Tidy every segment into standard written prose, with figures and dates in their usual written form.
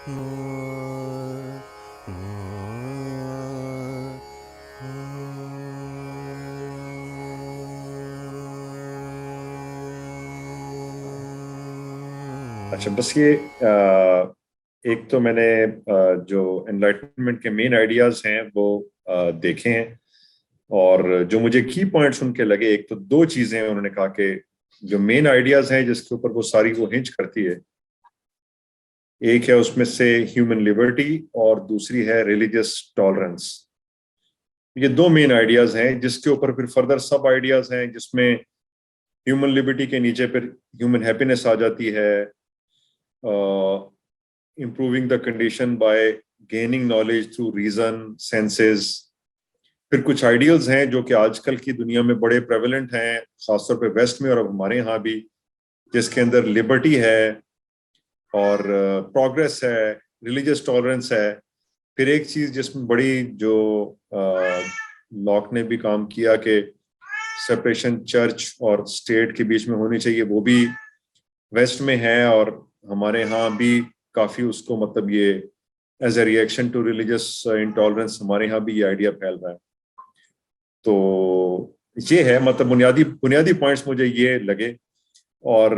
अच्छा, बस ये एक तो मैंने जो एनलाइटनमेंट के मेन आइडियाज हैं वो देखे हैं, और जो मुझे की पॉइंट्स उनके लगे, एक तो दो चीजें उन्होंने कहा कि जो मेन आइडियाज हैं जिसके ऊपर वो सारी वो हिंज करती है, एक है उसमें से ह्यूमन लिबर्टी और दूसरी है रिलीजियस टॉलरेंस। ये दो मेन आइडियाज हैं जिसके ऊपर फिर फर्दर सब आइडियाज हैं, जिसमें ह्यूमन लिबर्टी के नीचे फिर ह्यूमन हैप्पीनेस आ जाती है, improving the condition by gaining knowledge through reason, senses। फिर कुछ आइडियल्स हैं जो कि आजकल की दुनिया में बड़े प्रेवलेंट हैं, खासतौर पे वेस्ट में और अब हमारे यहाँ भी, जिसके अंदर लिबर्टी है और प्रोग्रेस है, रिलीजियस टॉलरेंस है। फिर एक चीज जिसमें बड़ी जो लॉक ने भी काम किया कि सेपरेशन चर्च और स्टेट के बीच में होनी चाहिए, वो भी वेस्ट में है, और हमारे यहाँ भी काफी उसको मतलब ये as a reaction to religious intolerance हमारे यहाँ भी ये आइडिया फैल रहा है। तो ये है, मतलब बुनियादी पॉइंट्स मुझे ये लगे। और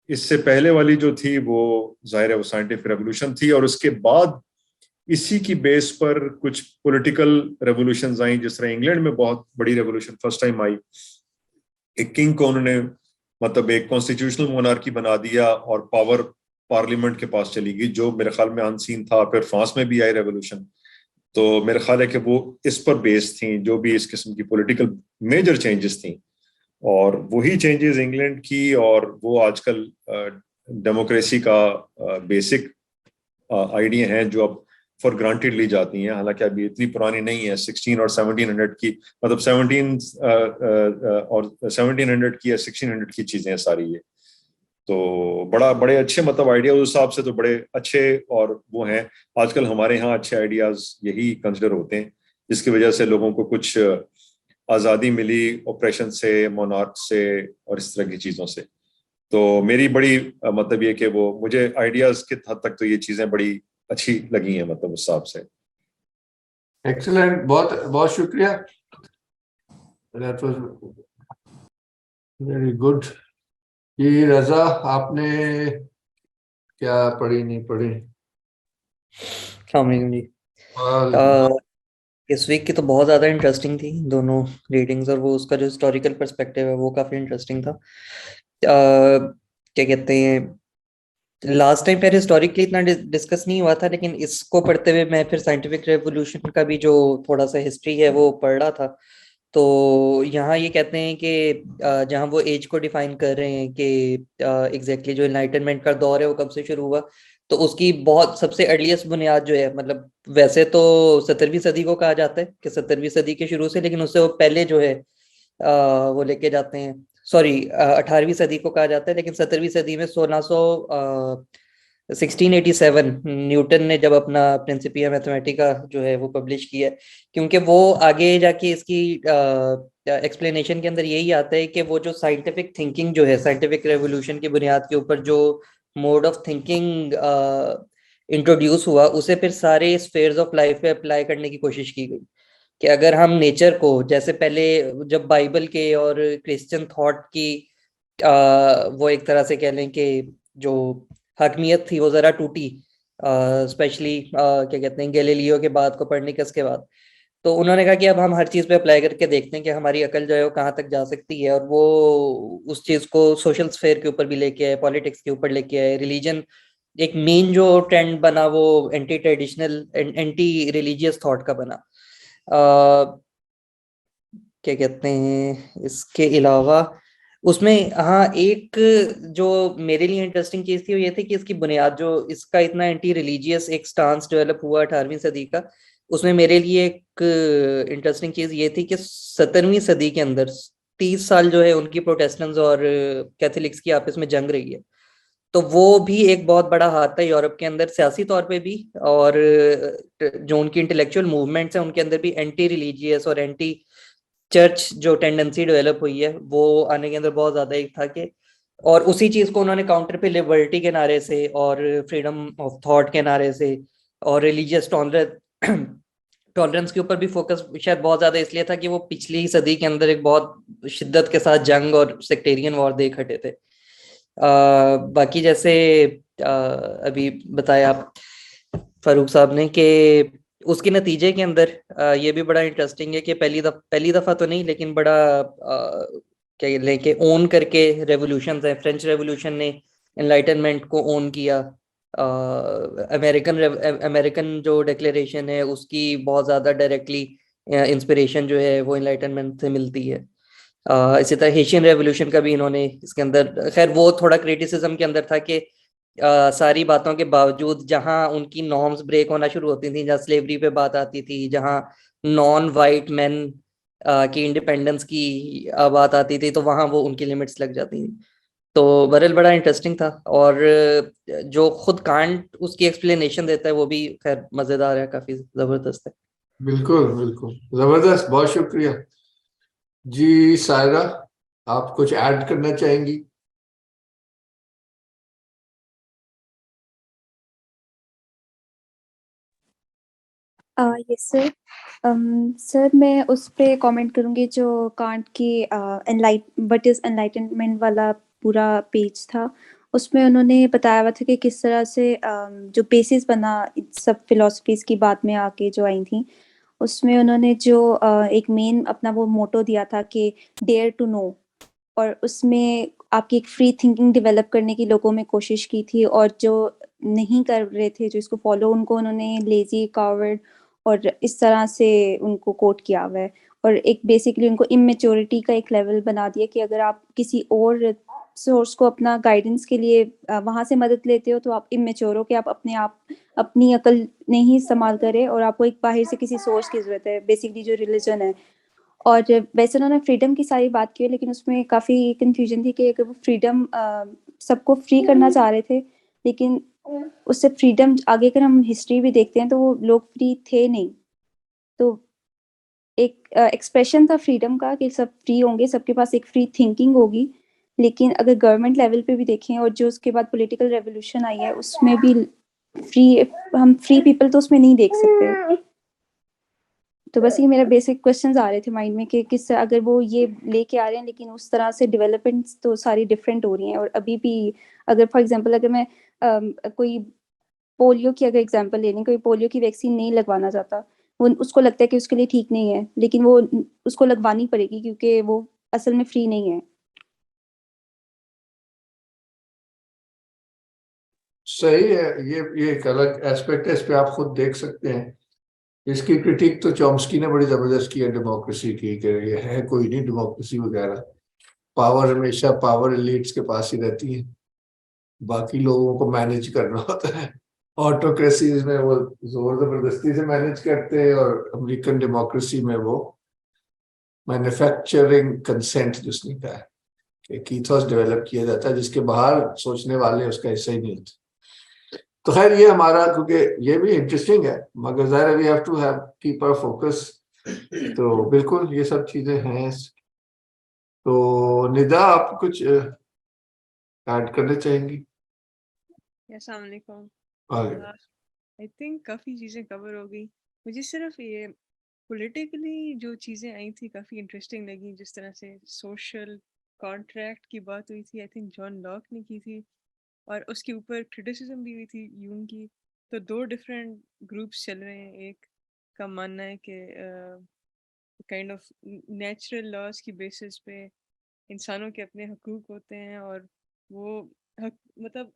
इससे पहले वाली जो थी वो जाहिर है वो साइंटिफिक रेवोल्यूशन थी, और उसके बाद इसी की बेस पर कुछ पॉलिटिकल रेवोल्यूशंस आई, जिस तरह इंग्लैंड में बहुत बड़ी रेवोल्यूशन फर्स्ट टाइम आई। एक किंग को उन्होंने मतलब एक कॉन्स्टिट्यूशनल मोनार्की बना दिया और पावर पार्लियामेंट के पास चली गई, जो मेरे ख्याल में अनसीन था। फिर फ्रांस में भी आई रेवोल्यूशन, तो मेरे ख्याल है कि वो इस पर बेस्ड थी, जो भी इस किस्म की पॉलिटिकल मेजर चेंजेस थी, और वही चेंजेस इंग्लैंड की, और वो आजकल डेमोक्रेसी का बेसिक आइडिया हैं जो अब फॉर ग्रांटेड ली जाती हैं। हालांकि अभी इतनी पुरानी नहीं है, 16 और 1700 की, मतलब 17 और 1700 की या 1600 की चीजें सारी ये। तो बड़े अच्छे मतलब आइडिया उस हिसाब से तो बड़े अच्छे, और वो हैं आजकल हमारे यहाँ अच्छे आइडियाज यही कंसिडर होते हैं, जिसकी वजह से लोगों को कुछ आज़ादी मिली ऑपरेशन से, मोनार्क से और इस तरह की चीज़ों से। तो मेरी बड़ी मतलब ये कि वो मुझे आइडियाज के हद तक तो ये चीज़ें बड़ी अच्छी लगी हैं, मतलब उस हिसाब से। एक्सीलेंट, बहुत बहुत शुक्रिया, दैट वाज वेरी गुड। ये रजा, आपने क्या पढ़ी नहीं पढ़ी? जी इस वीक की तो बहुत ज़्यादा इंटरेस्टिंग थी दोनों रीडिंग्स, और वो उसका जो हिस्टोरिकल पर्सपेक्टिव है वो काफ़ी इंटरेस्टिंग था। क्या कहते हैं, लास्ट टाइम फिर हिस्टोरिकली इतना डिस्कस नहीं हुआ था, लेकिन इसको पढ़ते हुए मैं फिर साइंटिफिक रेवोल्यूशन का भी जो थोड़ा सा हिस्ट्री है वो पढ़ रहा था। तो यहाँ ये कहते हैं कि जहाँ वो एज को डिफाइन कर रहे हैं कि एग्जैक्टली जो एनलाइटनमेंट का दौर है वो कब से शुरू हुआ, तो उसकी बहुत सबसे अर्लीस्ट बुनियाद जो है, मतलब वैसे तो 17वीं सदी को कहा जाता है कि 17वीं सदी के शुरू से, लेकिन उससे वो पहले जो है वो लेके जाते हैं, सॉरी 18वीं सदी को कहा जाता है, लेकिन 17वीं सदी में 1687 न्यूटन ने जब अपना प्रिंसिपिया मैथमेटिका जो है वो पब्लिश किया है, क्योंकि वो आगे जाके इसकी एक्सप्लेनेशन के अंदर यही आता है कि वो जो साइंटिफिक थिंकिंग जो है, साइंटिफिक रेवोल्यूशन की बुनियाद के ऊपर जो मोड ऑफ थिंकिंग इंट्रोड्यूस हुआ, उसे फिर सारे स्फेयर्स ऑफ लाइफ पे अप्लाई करने की कोशिश की गई। कि अगर हम नेचर को, जैसे पहले जब बाइबल के और क्रिश्चियन थॉट की वो एक तरह से कह लें कि जो हकमियत थी वो जरा टूटी, स्पेशली क्या कहते हैं गैलीलियो के बाद को पढ़ने के उसके बाद, तो उन्होंने कहा कि अब हम हर चीज पे अप्लाई करके देखते हैं कि हमारी अकल जो है वो कहाँ तक जा सकती है, और वो उस चीज को सोशल स्फेयर के ऊपर भी लेके आए, पॉलिटिक्स के ऊपर लेके आए। रिलीजन एक मेन जो ट्रेंड बना वो anti traditional anti religious thought का बना। क्या कहते हैं, इसके अलावा उसमें हाँ एक जो मेरे लिए इंटरेस्टिंग चीज थी वो ये थी कि इसकी बुनियाद जो इसका इतना एंटी रिलीजियस एक स्टांस डेवलप हुआ 18वीं सदी का, उसमें मेरे लिए एक इंटरेस्टिंग चीज ये थी कि 17वीं सदी के अंदर 30 साल जो है उनकी प्रोटेस्टेंट्स और कैथोलिक्स की आपस में जंग रही है। तो वो भी एक बहुत बड़ा हाथ है यूरोप के अंदर, सियासी तौर पे भी, और जो उनकी इंटेलेक्चुअल मूवमेंट्स हैं उनके अंदर भी एंटी रिलीजियस और एंटी चर्च जो टेंडेंसी डेवलप हुई है वो आने के अंदर बहुत ज्यादा एक था कि और उसी चीज को उन्होंने काउंटर पे लिबर्टी के नारे से और फ्रीडम ऑफ थॉट के नारे से और रिलीजियस टॉलरेंस के ऊपर भी फोकस शायद बहुत ज्यादा इसलिए था कि वो पिछली सदी के अंदर एक बहुत शिद्दत के साथ जंग और सेक्टेरियन वॉर देख हटे थे। बाकी जैसे अभी बताया फारूक साहब ने कि उसके नतीजे के अंदर ये भी बड़ा इंटरेस्टिंग है कि पहली दफा तो नहीं लेकिन बड़ा क्या लेके ओन करके रेवोल्यूशन है। फ्रेंच रेवोल्यूशन ने एनलाइटनमेंट को ओन किया। अमेरिकन जो डिक्लेरेशन है उसकी बहुत ज्यादा डायरेक्टली इंस्पिरेशन जो है वो एनलाइटनमेंट से मिलती है। इसी तरह हेशियन रेवोल्यूशन का भी इन्होंने इसके अंदर, खैर वो थोड़ा क्रिटिसिज्म के अंदर था कि सारी बातों के बावजूद जहां उनकी नॉर्म्स ब्रेक होना शुरू होती थी, जहां स्लेवरी पे बात आती थी, जहां नॉन वाइट मैन की इंडिपेंडेंस की बात आती थी, तो वहां वो उनकी लिमिट्स लग जाती थी। तो बहरहाल बड़ा इंटरेस्टिंग था। और जो खुद कांट उसकी एक्सप्लेनेशन देता है वो भी खैर मजेदार है, काफी जबरदस्त है। बिल्कुल बिल्कुल जबरदस्त, बहुत शुक्रिया जी। सायरा, आप कुछ ऐड करना चाहेंगी? Yes sir. सर मैं उस पे कमेंट करूंगी जो कांट की व्हाट इज एनलाइटनमेंट वाला पूरा पेज था। उसमें उन्होंने बताया हुआ था कि किस तरह से जो बेसिस बना सब फिलोसफीज की बाद में आके जो आई थी, उसमें उन्होंने जो एक मेन अपना वो मोटो दिया था कि डेयर टू नो, और उसमें आपकी एक फ्री थिंकिंग डेवलप करने की लोगों में कोशिश की थी, और जो नहीं कर रहे थे जो इसको फॉलो, उनको उन्होंने लेजी, कावर्ड और इस तरह से उनको कोट किया हुआ है। और एक बेसिकली उनको इमेच्योरिटी का एक लेवल बना दिया कि अगर आप किसी और सोर्स को अपना गाइडेंस के लिए वहां से मदद लेते हो तो आप इमेच्योर हो, कि आप अपनी अकल नहीं इस्तेमाल करें और आपको एक बाहर से किसी सोर्स की जरूरत है, बेसिकली जो रिलीजन है। और वैसे उन्होंने फ्रीडम की सारी बात की है, लेकिन उसमें काफ़ी कंफ्यूजन थी कि अगर वो फ्रीडम सबको फ्री करना चाह रहे थे, लेकिन उससे फ्रीडम आगे अगर हम हिस्ट्री भी देखते हैं तो वो लोग फ्री थे नहीं। तो एक एक्सप्रेशन था फ्रीडम का कि सब फ्री होंगे, सबके पास एक फ्री थिंकिंग होगी, लेकिन अगर गवर्नमेंट लेवल पे भी देखें और जो उसके बाद पॉलिटिकल रेवोल्यूशन आई है उसमें भी हम फ्री पीपल तो उसमें नहीं देख सकते। तो बस ये मेरा बेसिक क्वेश्चंस आ रहे थे माइंड में कि किस अगर वो ये लेके आ रहे हैं, लेकिन उस तरह से डेवलपमेंट्स तो सारी डिफरेंट हो रही हैं। और अभी भी अगर फॉर एग्जांपल अगर मैं कोई पोलियो की अगर एग्जांपल ले लें, कोई पोलियो की वैक्सीन नहीं लगवाना चाहता, वो उसको लगता है कि उसके लिए ठीक नहीं है, लेकिन वो उसको लगवानी पड़ेगी क्योंकि वो असल में फ्री नहीं है। सही है, ये एक अलग एस्पेक्ट है, इस पे आप खुद देख सकते हैं। इसकी क्रिटिक तो चॉम्स्की ने बड़ी जबरदस्त की है डेमोक्रेसी की, कि ये है कोई नहीं डेमोक्रेसी वगैरह, पावर हमेशा पावर एलिट्स के पास ही रहती है, बाकी लोगों को मैनेज करना होता है। ऑटोक्रेसीज में वो जोर जबरदस्ती से मैनेज करते हैं, और अमेरिकन डेमोक्रेसी में वो मैन्युफैक्चरिंग कंसेंट जिसने कहा है कि ईथोस डेवलप किया जाता है, जिसके बाहर सोचने वाले उसका हिस्सा ही नहीं होता। तो खैर ये हमारा, क्योंकि ये भी इंटरेस्टिंग है, मगर ज़ाहिर we have to have keep our focus. तो बिल्कुल ये सब चीजें हैं। तो निदा, आप कुछ ऐड करना चाहेंगी? अस्सलाम वालेकुम। आगे। आई थिंक काफ़ी चीज़ें कवर हो गई। मुझे सिर्फ ये पॉलिटिकली जो चीज़ें आई थी काफ़ी इंटरेस्टिंग लगी, जिस तरह से सोशल कॉन्ट्रैक्ट की बात हुई थी, आई थिंक जॉन लॉक ने की थी, और उसके ऊपर क्रिटिसिज्म भी हुई थी यूंग की। तो दो डिफरेंट ग्रुप्स चल रहे हैं। एक का मानना है कि काइंड ऑफ नेचुरल लॉज की बेसिस पे इंसानों के अपने हकूक़ होते हैं, और वो मतलब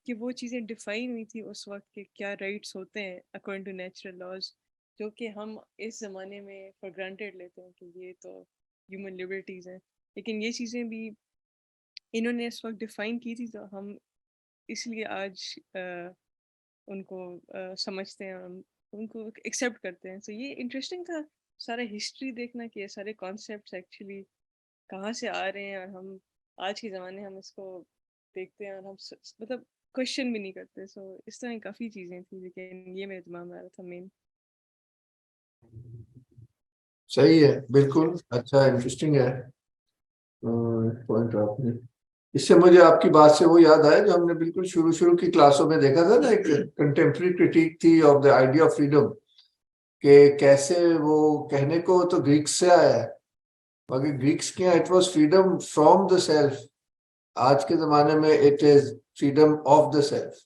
कि वो चीज़ें डिफाइन हुई थी उस वक्त के क्या राइट्स होते हैं अकॉर्डिंग टू नेचुरल लॉज, जो कि हम इस ज़माने में फॉर ग्रांटेड लेते हैं कि ये तो ह्यूमन लिबर्टीज़ हैं। लेकिन ये चीज़ें भी इन्होंने इस वक्त डिफाइन की थी, तो हम इसलिए आज उनको समझते हैं, हम उनको एक्सेप्ट करते हैं। तो ये इंटरेस्टिंग था सारा हिस्ट्री देखना कि ये सारे कॉन्सेप्ट्स एक्चुअली कहाँ से आ रहे हैं, और हम आज के ज़माने हम इसको देखते हैं और हम मतलब क्वेश्चन भी नहीं करते। सो इस तरह की काफ़ी चीज़ें थी, लेकिन ये मेरे दिमाग में आ रहा था मेन। सही है, बिल्कुल अच्छा इंटरेस्टिंग है पॉइंट आपने। इससे मुझे आपकी बात से वो याद आया जो हमने बिल्कुल शुरू की क्लासों में देखा था ना, एक कंटेम्प्रेरी क्रिटिक थी of the idea of freedom, कि कैसे वो कहने को तो ग्रीक्स से आया है, मगर ग्रीक्स के यहाँ it was freedom from the self, आज के जमाने में it is freedom of the self.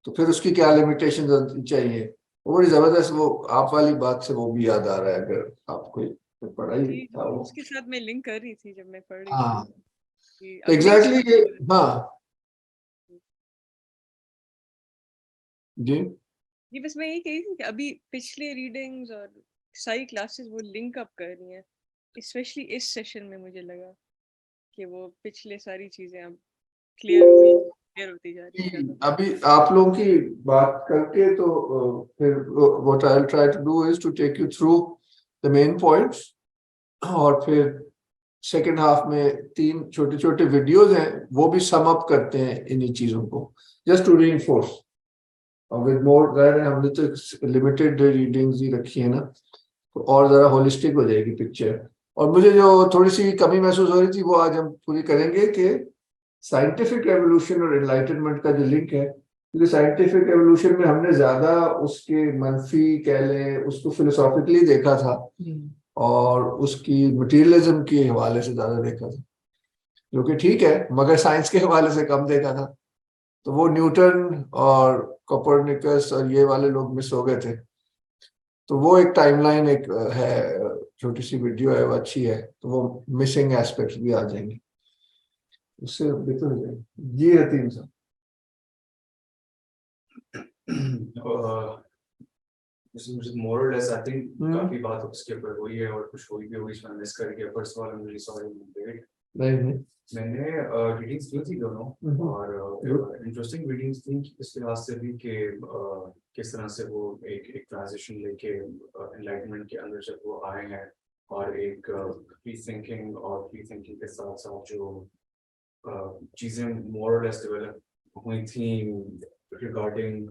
तो फिर उसकी क्या लिमिटेशन चाहिए, वो बड़ी जबरदस्त, वो आप वाली बात से वो भी याद आ रहा है, अगर आपको पढ़ाई था वो उसके साथ मैं लिंक कर रही थी जब मैं पढ़ रही हाँ थी तो एग्जैक्टली ये हाँ जी ये बस मैं यही कही थी कि अभी पिछले रीडिंग्स और सारी क्लासेस वो लिंक अप कर रही हैं, स्पेशली इस सेशन में मुझे लगा कि वो पिछले सारी चीजें अब क्लियर होती जा रही है। अभी आप लोगों की बात करके तो फिर what I will try to do is to take you through the main points, और फिर सेकेंड हाफ में 3 छोटे छोटे वीडियोज हैं, वो भी सम अप करते हैं इन्हीं चीजों को, जस्ट टू रीइंफोर्स। और विद मोर ज़ाहिर है हमने तो लिमिटेड रीडिंग्स ही रखी है ना, तो और ज़रा होलिस्टिक हो जाएगी पिक्चर। और मुझे जो थोड़ी सी कमी महसूस हो रही थी वो आज हम पूरी करेंगे कि साइंटिफिक रेवोल्यूशन और एनलाइटनमेंट का जो लिंक है, क्योंकि साइंटिफिक रेवोल्यूशन में हमने ज़्यादा उसके मनफी कह लें उसको फिलोसॉफिकली देखा था और उसकी मटीरियलिज्म के हवाले से ज़्यादा देखा था, जो कि ठीक है, मगर साइंस के हवाले से कम देखा था। तो वो न्यूटन और कोपरनिकस और ये वाले लोग मिस हो गए थे। तो वो एक टाइमलाइन एक है, छोटी सी वीडियो है, वो अच्छी है, तो वो मिसिंग एस्पेक्ट्स भी आ जाएंगे, उससे बेहतर हो जाएगी। जी यतीम साहब। मुझे मोर लेस आई थिंक काफी बात उसके ऊपर हुई है और कुछ हुई भी हुई इसमें मिस कर गया। First of all I am really sorry. नहीं मैंने रीडिंग्स की थी दोनों और इंटरेस्टिंग रीडिंग्स थी इस लिहाज से भी कि किस तरह से वो एक ट्रांजिशन लेके एनलाइटमेंट के अंदर जब वो आए हैं और एक फ्री थिंकिंग और फ्री थिंकिंग के साथ साथ जो चीजें मोर लेस डेवलप हुई थी रिगार्डिंग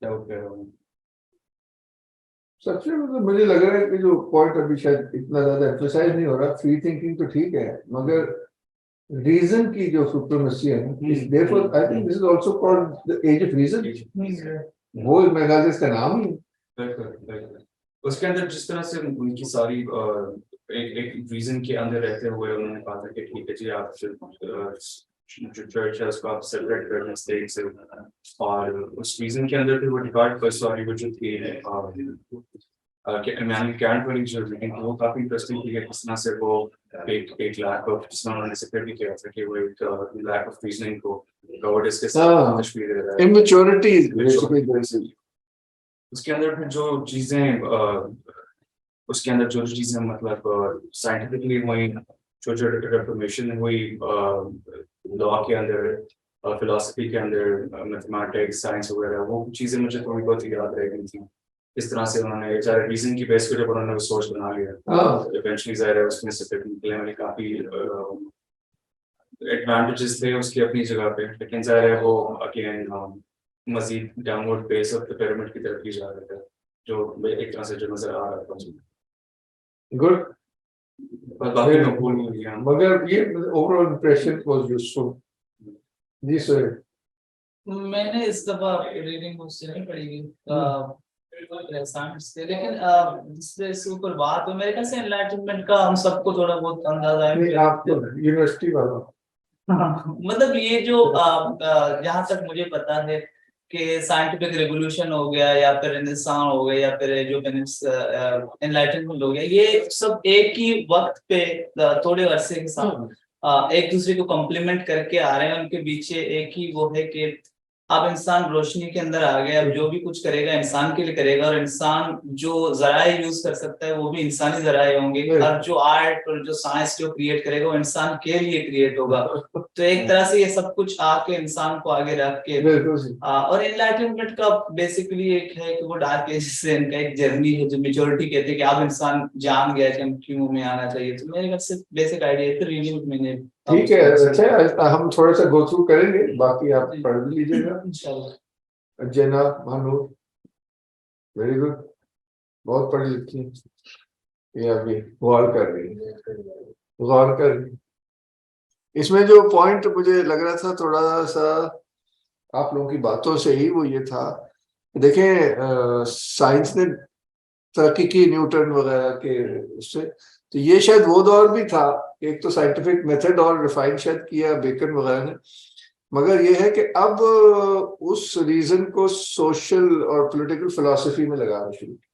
डाउट कर रहा हूँ। सबसे मतलब मुझे लग रहा है कि जो पॉइंट अभी शायद इतना ज्यादा एम्फसाइज नहीं हो रहा, फ्री थिंकिंग तो ठीक है, मगर रीजन की जो सुप्रीमेसी है, therefore I think this is also called the age of reason. वो मेरे ख्याल से इसका नाम ही उसके अंदर जिस तरह से उनकी सारी एक रीजन के अंदर रहते हुए उन्होंने कहा था कि ठीक है जी आप जो चर्च है उसको आप सेपरेट करना स्टेट से, और उस रीजन के अंदर फिर वो डिपार्ट पर सॉरी वो जो थी कैंट वाली जो रीडिंग वो काफी इंटरेस्टिंग थी, किस तरह से वो एक लैक ऑफ, जिसमें उन्होंने सेपरेट भी किया था कि वो एक लैक ऑफ रीजनिंग को कवर्डिस के साथ तशबीह दे रहा है, इमेच्योरिटी बेसिकली। उसके अंदर फिर जो चीजें उसके अंदर जो चीजें मतलब साइंटिफिकली हुई, जो रिफॉर्मेशन हुई लॉ के अंदर, फिलोसफी के अंदर, मैथमेटिक्स साइंस वगैरह, वो चीजें मुझे थोड़ी बहुत याद रह गई थी। इस तरह से उन्होंने सारे रीजन की बेस पर जब उन्होंने वो सोच बना लिया, इवेंचुअली ज़ाहिर है उसमें से फिर निकलने वाले काफी एडवांटेजेस थे उसकी अपनी जगह पे, लेकिन ज़ाहिर है वो अगेन मजीद downward base of the pyramid की तरफ ही जा रहा था, जो एक तरह से जो नजर आ रहा था। गुड, बाकी मैं भूल नहीं गया, मगर ये ओवरऑल इंप्रेशन वाज यूजफुल। जी सर, मैंने इस दफा रीडिंग उससे नहीं पढ़ी साइंस से, लेकिन जिससे ऊपर बात हो, मेरे ख्याल से एनलाइटनमेंट का हम सबको थोड़ा बहुत अंदाजा है। आपको यूनिवर्सिटी वाला मतलब ये जो जहाँ तक मुझे पता है कि साइंटिफिक रेवोल्यूशन हो गया या फिर रेनेसांस हो गया या फिर जो एनलाइटनमेंट हो गया, ये सब एक ही वक्त पे थोड़े अरसे के साथ एक दूसरे को कॉम्प्लीमेंट करके आ रहे हैं। उनके पीछे एक ही वो है कि अब इंसान रोशनी के अंदर आ गया, अब जो भी कुछ करेगा इंसान के लिए करेगा, और इंसान जो जराए यूज कर सकता है वो भी इंसानी जराए होंगे, और जो आर्ट और जो साइंस जो क्रिएट करेगा वो इंसान के लिए क्रिएट होगा। तो एक तरह से ये सब कुछ आके इंसान को आगे रख के और एनलाइटनमेंट का बेसिकली एक है कि वो डार्क एजेस से इनका एक जर्नी है, जो मेजॉरिटी कहते हैं कि अब इंसान जान गया कि हम क्यों में आना चाहिए। तो मेरे ख्याल से बेसिक आइडिया है, रिव्यू मैंने ठीक है। अच्छा, हम थोड़ा सा गो थ्रू करेंगे, बाकी आप पढ़ लीजिएगा इंशाल्लाह। जना मानो वेरी गुड, बहुत पढ़ी लिखी है। ये अभी गौर कर रही है, गौर कर रही है। इसमें जो पॉइंट मुझे लग रहा था थोड़ा सा आप लोगों की बातों से ही, वो ये था, देखें साइंस ने तरक्की की न्यूटन वगैरह के उससे, तो ये शायद वो दौर भी था, एक तो साइंटिफिक मेथड और रिफाइन शायद किया बेकन वगैरह ने, मगर ये है कि अब उस रीजन को सोशल और पॉलिटिकल फिलॉसफी में लगाना शुरू किया।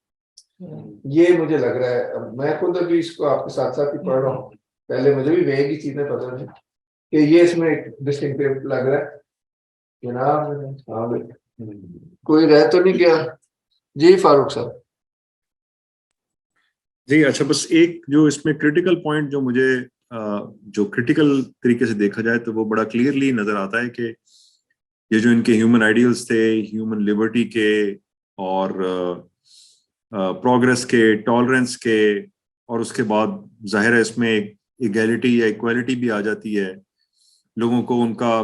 ये मुझे लग रहा है, अब मैं खुद अभी इसको आपके साथ साथ ही पढ़ रहा हूँ, पहले मुझे भी वेग ही चीजें पता थी कि ये इसमें एक डिस्टिंक्टिव लग रहा है जनाब। हाँ भाई, कोई रह तो नहीं गया जी फारूक साहब? जी अच्छा, बस एक जो इसमें क्रिटिकल पॉइंट जो मुझे जो क्रिटिकल तरीके से देखा जाए तो वो बड़ा क्लियरली नजर आता है कि ये जो इनके ह्यूमन आइडियल्स थे, ह्यूमन लिबर्टी के और प्रोग्रेस के, टॉलरेंस के, और उसके बाद जाहिर है इसमें इक्वालिटी या इक्वालिटी भी आ जाती है, लोगों को उनका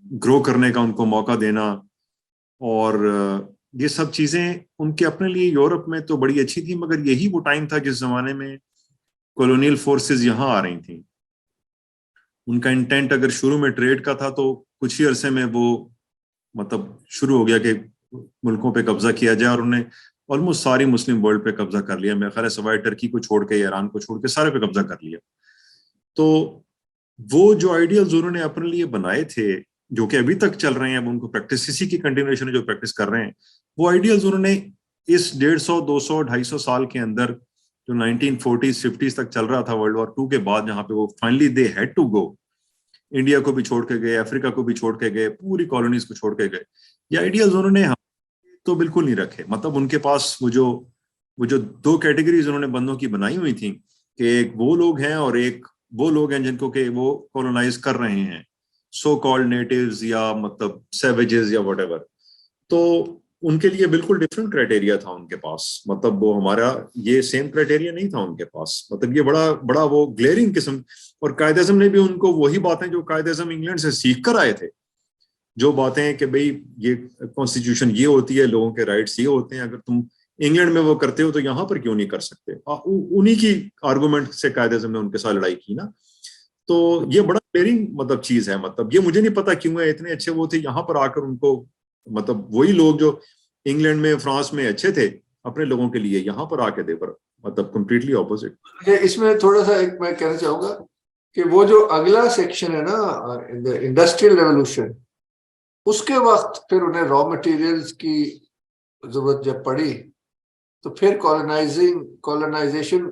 ग्रो करने का उनको मौका देना, और ये सब चीजें उनके अपने लिए यूरोप में तो बड़ी अच्छी थी, मगर यही वो टाइम था जिस जमाने में कॉलोनियल फोर्सेस यहाँ आ रही थी। उनका इंटेंट अगर शुरू में ट्रेड का था तो कुछ ही अरसे में वो मतलब शुरू हो गया कि मुल्कों पे कब्जा किया जाए, और उन्हें ऑलमोस्ट सारी मुस्लिम वर्ल्ड पे कब्जा कर लिया। मेरे ख्याल है सवाए टर्की को छोड़ के, ईरान को छोड़ के सारे पे कब्जा कर लिया। तो वो जो आइडियल्स उन्होंने अपने लिए बनाए थे, जो कि अभी तक चल रहे हैं, अब उनको प्रैक्टिस इसी की कंटिन्यूएशन है जो प्रैक्टिस कर रहे हैं, वो आइडियल्स उन्होंने इस 150, 200, 250 साल के अंदर जो 1940s 50s तक चल रहा था वर्ल्ड वॉर 2 के बाद, जहां पे वो finally they had to go, India को भी छोड़ के गए, अफ्रीका को भी छोड़ के गए, पूरी कॉलोनीज को छोड़ के गए, ये आइडियल्स उन्होंने तो बिल्कुल नहीं रखे। मतलब उनके पास वो जो दो कैटेगरीज उन्होंने बंदों की बनाई हुई थी कि एक वो लोग हैं और एक वो लोग हैं जिनको कि वो कॉलोनाइज कर रहे हैं, सो कॉल्ड नेटिव्स या मतलब सैवेजेस या व्हाटएवर। तो उनके लिए बिल्कुल डिफरेंट क्राइटेरिया था उनके पास, मतलब वो हमारा ये सेम क्राइटेरिया नहीं था उनके पास। मतलब ये बड़ा बड़ा वो ग्लेयरिंग किस्म, और कायदे-ए-आज़म ने भी उनको वही बातें जो कायदे-ए-आज़म इंग्लैंड से सीख कर आए थे, जो बातें कि भाई ये कॉन्स्टिट्यूशन ये होती है, लोगों के राइट्स ये होते हैं, अगर तुम इंग्लैंड में वो करते हो तो यहाँ पर क्यों नहीं कर सकते, उन्हीं की आर्गुमेंट से कायदे-ए-आज़म ने उनके साथ लड़ाई की ना। तो ये बड़ा क्लियरिंग मतलब चीज है। मतलब ये मुझे नहीं पता क्यों है, इतने अच्छे वो थे, यहाँ पर आकर उनको मतलब वही लोग जो इंग्लैंड में, फ्रांस में अच्छे थे अपने लोगों के लिए, यहाँ पर आके दे पर मतलब कंप्लीटली ऑपोजिट। इसमें थोड़ा सा एक मैं कहना चाहूंगा कि वो जो अगला सेक्शन है ना, इंडस्ट्रियल रेवोल्यूशन, उसके वक्त फिर उन्हें रॉ मटेरियल्स की जरूरत जब पड़ी तो फिर कॉलोनाइजेशन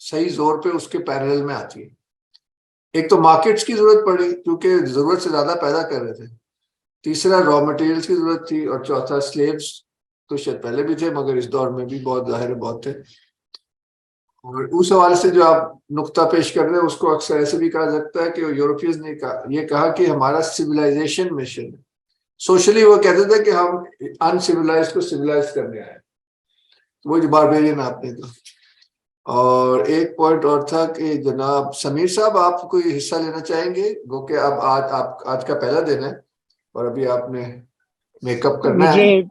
सही जोर पे उसके पैरेलल में आती है। एक तो मार्केट्स की जरूरत पड़ी क्योंकि जरूरत से ज्यादा पैदा कर रहे थे, तीसरा रॉ मटेरियल्स की जरूरत थी, और चौथा स्लेव्स तो शायद पहले भी थे मगर इस दौर में भी बहुत जाहिर है बहुत थे। और उस हवाले से जो आप नुक्ता पेश कर रहे हैं उसको अक्सर ऐसे भी कहा जाता है कि यूरोपियंस ने ये कहा कि हमारा सिविलाइजेशन मिशन है। सोशली वो कहते थे कि हम अनसिविलाइज को सिविलाइज करने आए, वो जो बारबेरियन आपने कहा। और एक पॉइंट और था कि जनाब समीर साहब आप कोई हिस्सा लेना चाहेंगे? वो कि अब आज का पहला दिन है और अभी आपने मेकअप करना है।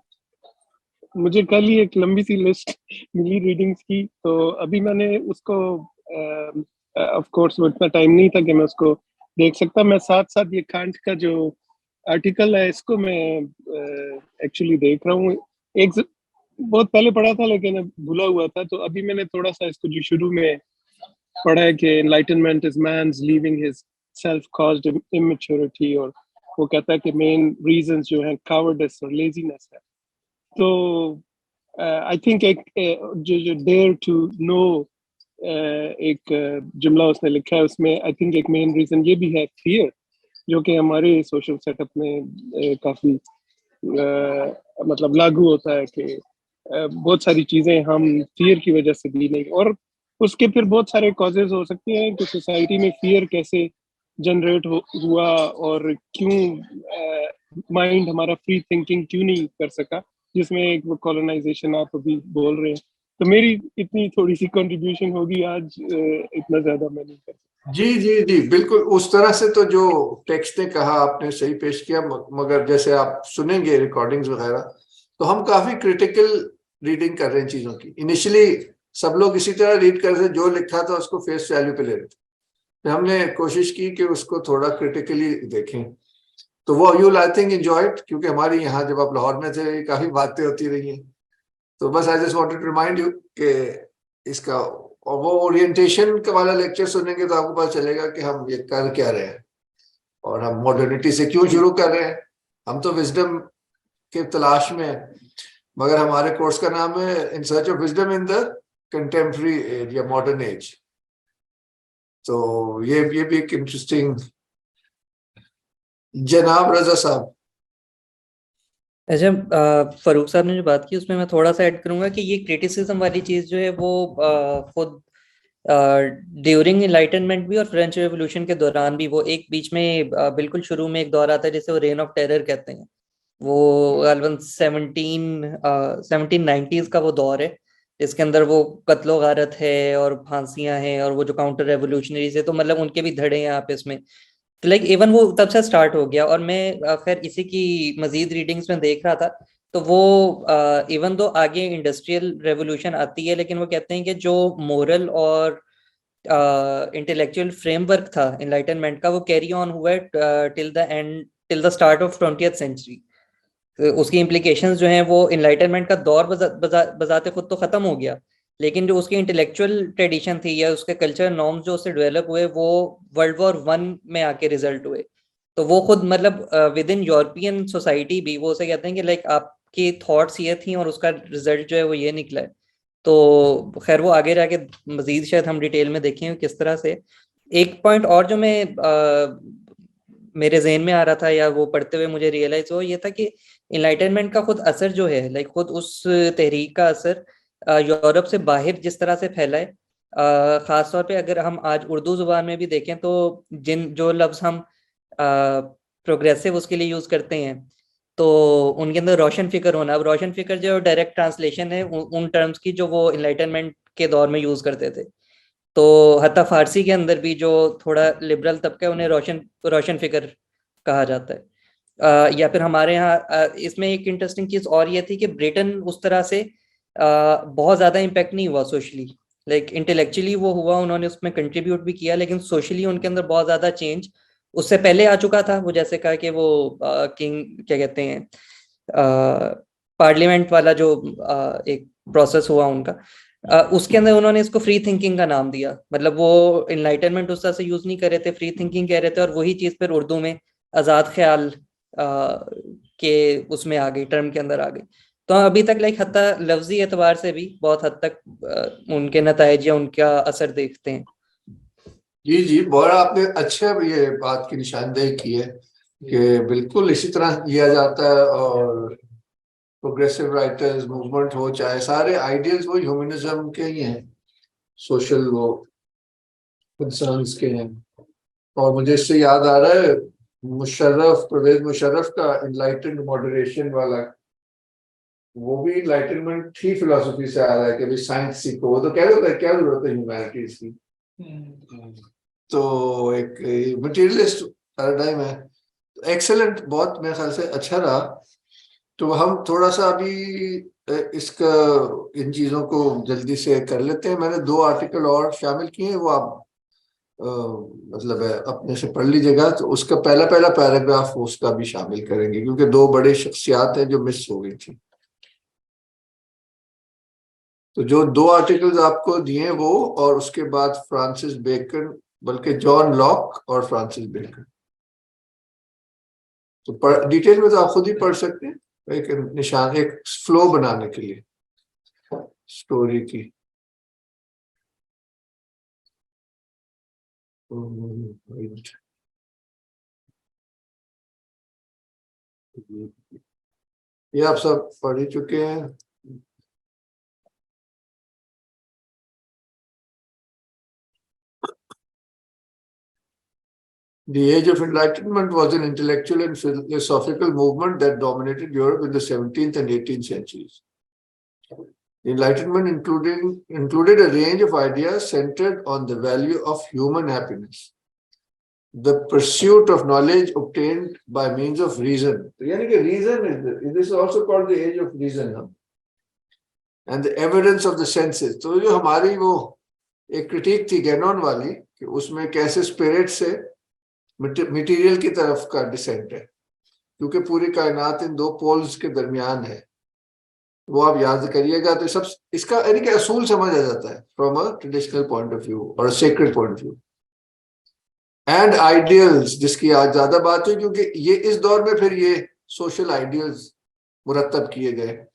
मुझे कल ही एक लंबी सी लिस्ट मिली रीडिंग्स की, तो अभी मैंने उसको ऑफ कोर्स वो इतना टाइम नहीं था कि मैं उसको देख सकता। मैं साथ साथ ये कांट का जो आर्टिकल है इसको मैं एक्चुअली देख रहा हूँ। एक बहुत पहले पढ़ा था लेकिन भूला हुआ था, तो अभी मैंने थोड़ा सा इसको जो शुरू में पढ़ा है कि enlightenment is man's leaving his self caused immaturity, और वो कहता है कि मेन रीजंस जो है कावर्डिस और लेजीनेस है। तो आई थिंक एक जो डेयर टू नो एक जुमला उसने लिखा है, उसमें आई थिंक एक मेन रीजन ये भी है फियर, जो कि हमारे सोशल सेटअप में काफी मतलब लागू होता है कि बहुत सारी चीजें हम फियर की वजह से भी नहीं, और उसके फिर बहुत सारे कॉजेज हो सकते हैं कि सोसाइटी में फियर कैसे जनरेट हुआ और क्यों माइंड हमारा फ्री थिंकिंग क्यों नहीं कर सका, जिसमें एक वो कॉलोनाइजेशन आप अभी बोल रहे हैं। तो मेरी इतनी थोड़ी सी कंट्रीब्यूशन होगी आज, इतना ज्यादा मैं नहीं कर सकता। जी जी जी बिल्कुल उस तरह से तो जो टेक्स्ट ने कहा आपने सही पेश किया, मगर जैसे आप सुनेंगे रिकॉर्डिंग्स वगैरह तो हम काफी क्रिटिकल रीडिंग कर रहे हैं चीजों की। इनिशियली सब लोग इसी तरह रीड करते, जो लिखा था उसको फेस वैल्यू पे ले रहे थे। हमने कोशिश की कि उसको थोड़ा क्रिटिकली देखें, तो वो you I think enjoy it, क्योंकि हमारी यहाँ जब आप लाहौर में थे काफी बातें होती रही हैं। तो बस I just wanted to remind you कि इसका, और वो ओरिएंटेशन का वाला लेक्चर सुनेंगे तो आपको पता चलेगा कि हम ये कर क्या रहे हैं और हम मॉडर्निटी से क्यों शुरू कर रहे हैं। हम तो विजडम के तलाश में हैं, मगर हमारे कोर्स का नाम है in search of wisdom in the contemporary age या मॉडर्न एज। तो ये भी एक इंटरेस्टिंग। जनाब रजा साहब। अच्छा, फरूक साहब ने जो बात की उसमें मैं थोड़ा सा ऐड करूंगा कि ये क्रिटिसिज्म वाली चीज जो है वो खुद ड्यूरिंग एनलाइटनमेंट भी और फ्रेंच रेवोल्यूशन के दौरान भी, वो एक बीच में बिल्कुल शुरू में एक दौर आता है जिसे वो रेन ऑफ टेरर कहते हैं। वो गालिबन 1790s का वो दौर है जिसके अंदर वो कत्लो गारत है और फांसियां हैं और वो जो काउंटर रेवोल्यूशनरीज है तो मतलब उनके भी धड़े हैं आपस में। तो लाइक इवन वो तब से स्टार्ट हो गया। और मैं खैर इसी की मजीद रीडिंग्स में देख रहा था तो वो इवन दो आगे इंडस्ट्रियल रेवोल्यूशन आती है लेकिन वो कहते हैं कि जो मोरल और इंटेलेक्चुअल फ्रेमवर्क था एनलाइटनमेंट का वो कैरी ऑन हुआ है till the start of 20th century. उसकी इम्प्लीकेशंस जो हैं वो एनलाइटनमेंट का दौर बजाते खुद तो खत्म हो गया, लेकिन जो उसकी इंटेलेक्चुअल ट्रेडिशन थी या उसके कल्चर नॉर्म्स जो उससे डेवलप हुए वो वर्ल्ड वॉर 1 में आके रिजल्ट हुए। तो वो खुद मतलब विद इन यूरोपियन सोसाइटी भी वो उसे कहते हैं कि लाइक आपकी थॉट्स ये थी और उसका रिजल्ट जो है वो ये निकला है। तो खैर वो आगे जाके मजीद शायद हम डिटेल में देखें किस तरह से। एक पॉइंट और जो मैं मेरे जहन में आ रहा था या वो पढ़ते हुए मुझे रियलाइज हुआ ये था कि एनलाइटनमेंट का खुद असर जो है लाइक खुद उस तहरीक का असर यूरोप से बाहर जिस तरह से फैला है, ख़ास तौर पे अगर हम आज उर्दू ज़ुबान में भी देखें तो जो लफ्ज़ हम प्रोग्रेसिव उसके लिए यूज़ करते हैं तो उनके अंदर रोशन फिक्र होना। अब रोशन फिक्र जो डायरेक्ट ट्रांसलेशन है उन टर्म्स की जो वो एनलाइटनमेंट के दौर में यूज़ करते थे। तो हत्ता फारसी के अंदर भी जो थोड़ा लिबरल तबका है उन्हें रोशन फिक्र कहा जाता है। या फिर हमारे यहाँ इसमें एक इंटरेस्टिंग चीज़ और ये थी कि ब्रिटेन उस तरह से बहुत ज़्यादा इम्पैक्ट नहीं हुआ सोशली। लाइक इंटेलेक्चुअली वो हुआ, उन्होंने उसमें कंट्रीब्यूट भी किया, लेकिन सोशली उनके अंदर बहुत ज़्यादा चेंज उससे पहले आ चुका था। वो जैसे कहा कि वो किंग क्या कहते हैं पार्लियामेंट वाला जो एक प्रोसेस हुआ उनका, उसके अंदर उन्होंने इसको फ्री थिंकिंग का नाम दिया। मतलब वो एनलाइटनमेंट उस तरह से यूज़ नहीं कर रहे थे, फ्री थिंकिंग कह रहे थे, और वही चीज़ फिर उर्दू में आज़ाद ख्याल के उसमें आ गई, टर्म के अंदर आ गई। तो अभी तक लाइक हत्ता लफ्जी एतबार से भी बहुत हद तक उनके नताइज या उनका असर देखते हैं। जी जी, बहुत आपने अच्छा ये बात की निशानदेही की है कि बिल्कुल इसी तरह किया जाता है। और प्रोग्रेसिव राइटर्स मूवमेंट हो, चाहे सारे आइडियल्स वो ह्यूमनिज्म के ही हैं, सोशल वो कंसर्न्स के हैं। और मुझे इससे याद आ रहा है परवेज मुशर्रफ का एनलाइटेंड मॉडरेशन वाला, वो भी एनलाइटनमेंट ही फिलोसफी से आ रहा है कि भाई साइंस सीखो। वो तो कह रहा था क्या जरूरत है ह्यूमैनिटीज की, तो एक मटेरियलिस्ट पैराडाइम है। एक्सेलेंट, बहुत मेरे ख्याल से अच्छा रहा। तो हम थोड़ा सा अभी इसका इन चीज़ों को जल्दी से कर लेते हैं। मैंने 2 आर्टिकल और शामिल किए हैं, वो आप मतलब है अपने से पढ़ लीजिएगा। तो उसका पहला पैराग्राफ उसका भी शामिल करेंगे क्योंकि 2 बड़े शख्सियात हैं जो मिस हो गई थी। तो जो 2 आर्टिकल्स आपको दिए वो, और उसके बाद फ्रांसिस बेकन, बल्कि जॉन लॉक और फ्रांसिस बेकन। तो डिटेल में तो आप खुद ही पढ़ सकते हैं, एक निशान, एक फ्लो बनाने के लिए स्टोरी की। ये आप सब पढ़ ही चुके हैं। The Age of Enlightenment was an intellectual and philosophical movement that dominated Europe in the 17th and 18th centuries. The Enlightenment included a range of ideas centered on the value of human happiness, the pursuit of knowledge obtained by means of reason. So, yani कि reason is this is also called the age of reason. and the evidence of the senses. तो जो हमारी वो एक critic थी Gannon वाली कि उसमें कैसे स्पिरिट से मटेरियल की तरफ का डिसेंट है, क्योंकि पूरी कायनात इन दो पोल्स के दरमियान है, वो आप याद करिएगा तो सब इसका यानी कि असूल समझ आ जाता है from a traditional point of view और sacred point of view. And ideals जिसकी आज ज्यादा बात हुई, क्योंकि ये इस दौर में फिर ये सोशल आइडियल्स मुरतब किए गए,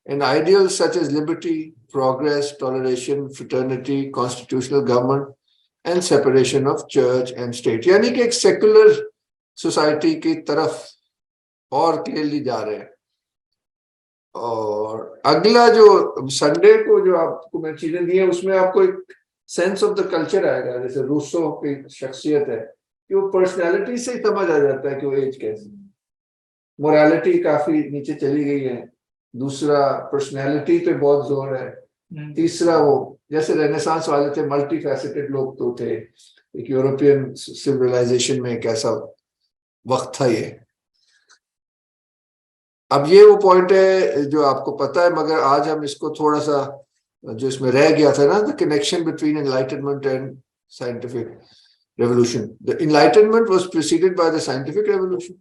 and ideals such as liberty, progress, toleration, fraternity, constitutional government and separation of church and state, यानी कि एक सेकुलर सोसाइटी की तरफ और क्लियरली जा रहे हैं। और अगला जो संडे को जो आपको मैं चीजें दी है उसमें आपको एक सेंस ऑफ द कल्चर आएगा, जैसे रूसो की शख्सियत है कि वो पर्सनैलिटी से ही समझ आ जाता है कि वो एज कैसे, मोरालिटी काफी नीचे चली गई है, दूसरा पर्सनैलिटी पे बहुत जोर है, तीसरा वो जैसे रेनेसांस वाले थे मल्टी फैसेटेड लोग तो थे, एक यूरोपियन सिविलाइजेशन में एक ऐसा वक्त था ये। अब ये वो पॉइंट है जो आपको पता है, मगर आज हम इसको थोड़ा सा जो इसमें रह गया था ना, the connection between enlightenment and scientific revolution. The enlightenment was preceded by the scientific revolution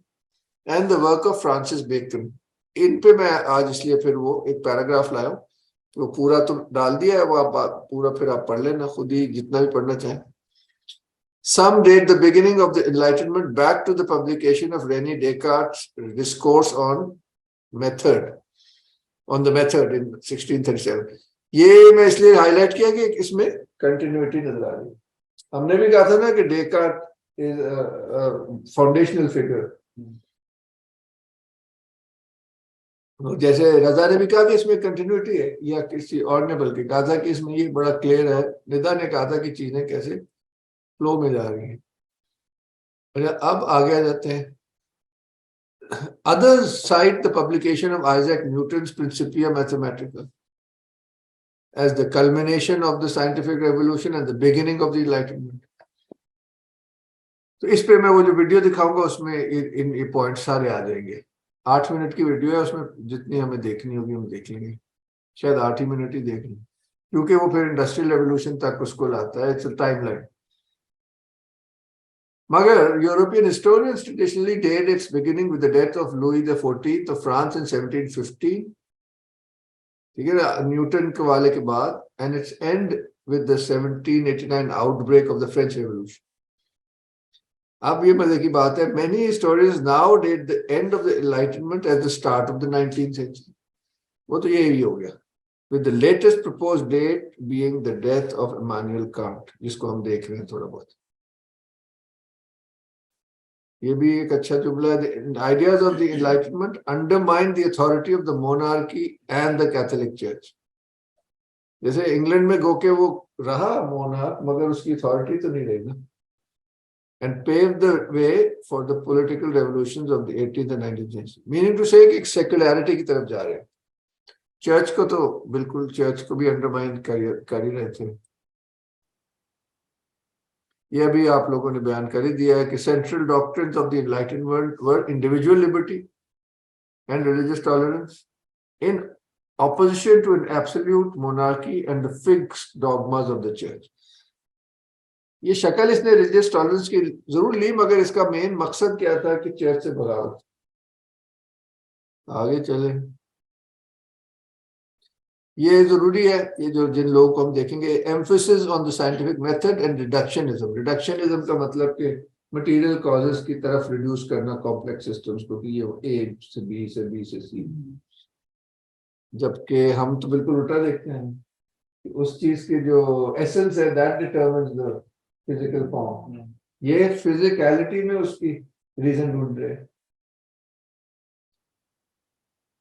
and the work of Francis Bacon. इन पे मैं आज इसलिए फिर वो एक पैराग्राफ लाया हूं, वो पूरा तो डाल दिया है, वो आप पूरा फिर आप पढ़ लेना खुद ही जितना भी पढ़ना चाहें। Some date the beginning of the Enlightenment back to the publication of René Descartes' discourse on the method in 1637। ये मैं इसलिए हाईलाइट किया कि इसमें कंटिन्यूटी नजर आ रही है। हमने भी कहा था ना कि डेकार्ट इज फाउंडेशनल फिगर, जैसे रजा ने भी कहा कि इसमें कंटिन्यूटी है, या किसी और ने बल्कि कहा था कि इसमें ये बड़ा क्लियर है, निदा ने कहा था कि चीजें कैसे फ्लो में जा रही है। अब आगे आ जाते हैं। Others cite the publication of Isaac Newton's Principia Mathematica as the culmination of the scientific revolution and the beginning of the Enlightenment। तो इस पे मैं वो जो वीडियो दिखाऊंगा उसमें इन ये पॉइंट सारे आ जाएंगे। 8 मिनट की वीडियो है, उसमें जितनी हमें देखनी होगी हम देख लेंगे, शायद 8 ही मिनट ही देख लें, क्योंकि वो फिर इंडस्ट्रियल रेवोल्यूशन तक उसको लाता है, इट्स अ टाइमलाइन। मगर European historians traditionally date its beginning with the death of Louis the 14th of France in 1715, ठीक है, न्यूटन के वाले के बाद, and its end with the 1789 outbreak of the French revolution. अब ये मजे की बात है, many historians now date the end of the enlightenment as the start of the 19th century. वो तो यही हो गया, with the latest proposed date being the death of Immanuel Kant, जिसको हम देख रहे हैं थोड़ा बहुत। ये भी एक अच्छा जुमला है। The ideas of the Enlightenment undermine the authority of the monarchy and the Catholic Church। जैसे इंग्लैंड में गोके वो रहा मोनार्क, मगर उसकी अथॉरिटी तो नहीं रही ना। And paved the way for the political revolutions of the 18th and 19th century। Meaning to say कि सेक्युलैरिटी की तरफ जा रहे हैं। चर्च को तो बिल्कुल, चर्च को भी अंडरमाइन कर ही रहे थे। यह भी आप लोगों ने बयान कर ही दिया है कि central doctrines of the enlightenment were individual liberty and religious tolerance in opposition to an absolute monarchy and the fixed dogmas of the church. ये शक्ल इसने रिलीजियस टॉलरेंस की जरूर ली, मगर इसका मेन मकसद क्या था कि चर्च से बगावत। आगे चले, ये जरूरी है, ये जो जिन लोगों को हम देखेंगे, emphasis on the scientific method and reductionism. Reductionism का मतलब कि मटेरियल कॉजेस की तरफ रिड्यूस करना कॉम्प्लेक्स सिस्टम्स को, कि ये ए से बी से बी से सी, जबकि हम तो बिल्कुल उल्टा देखते हैं। उस चीज की जो एसेंस है that determines the physical form. ये फिजिकलिटी में उसकी रीजन ढूंढ रहे हैं,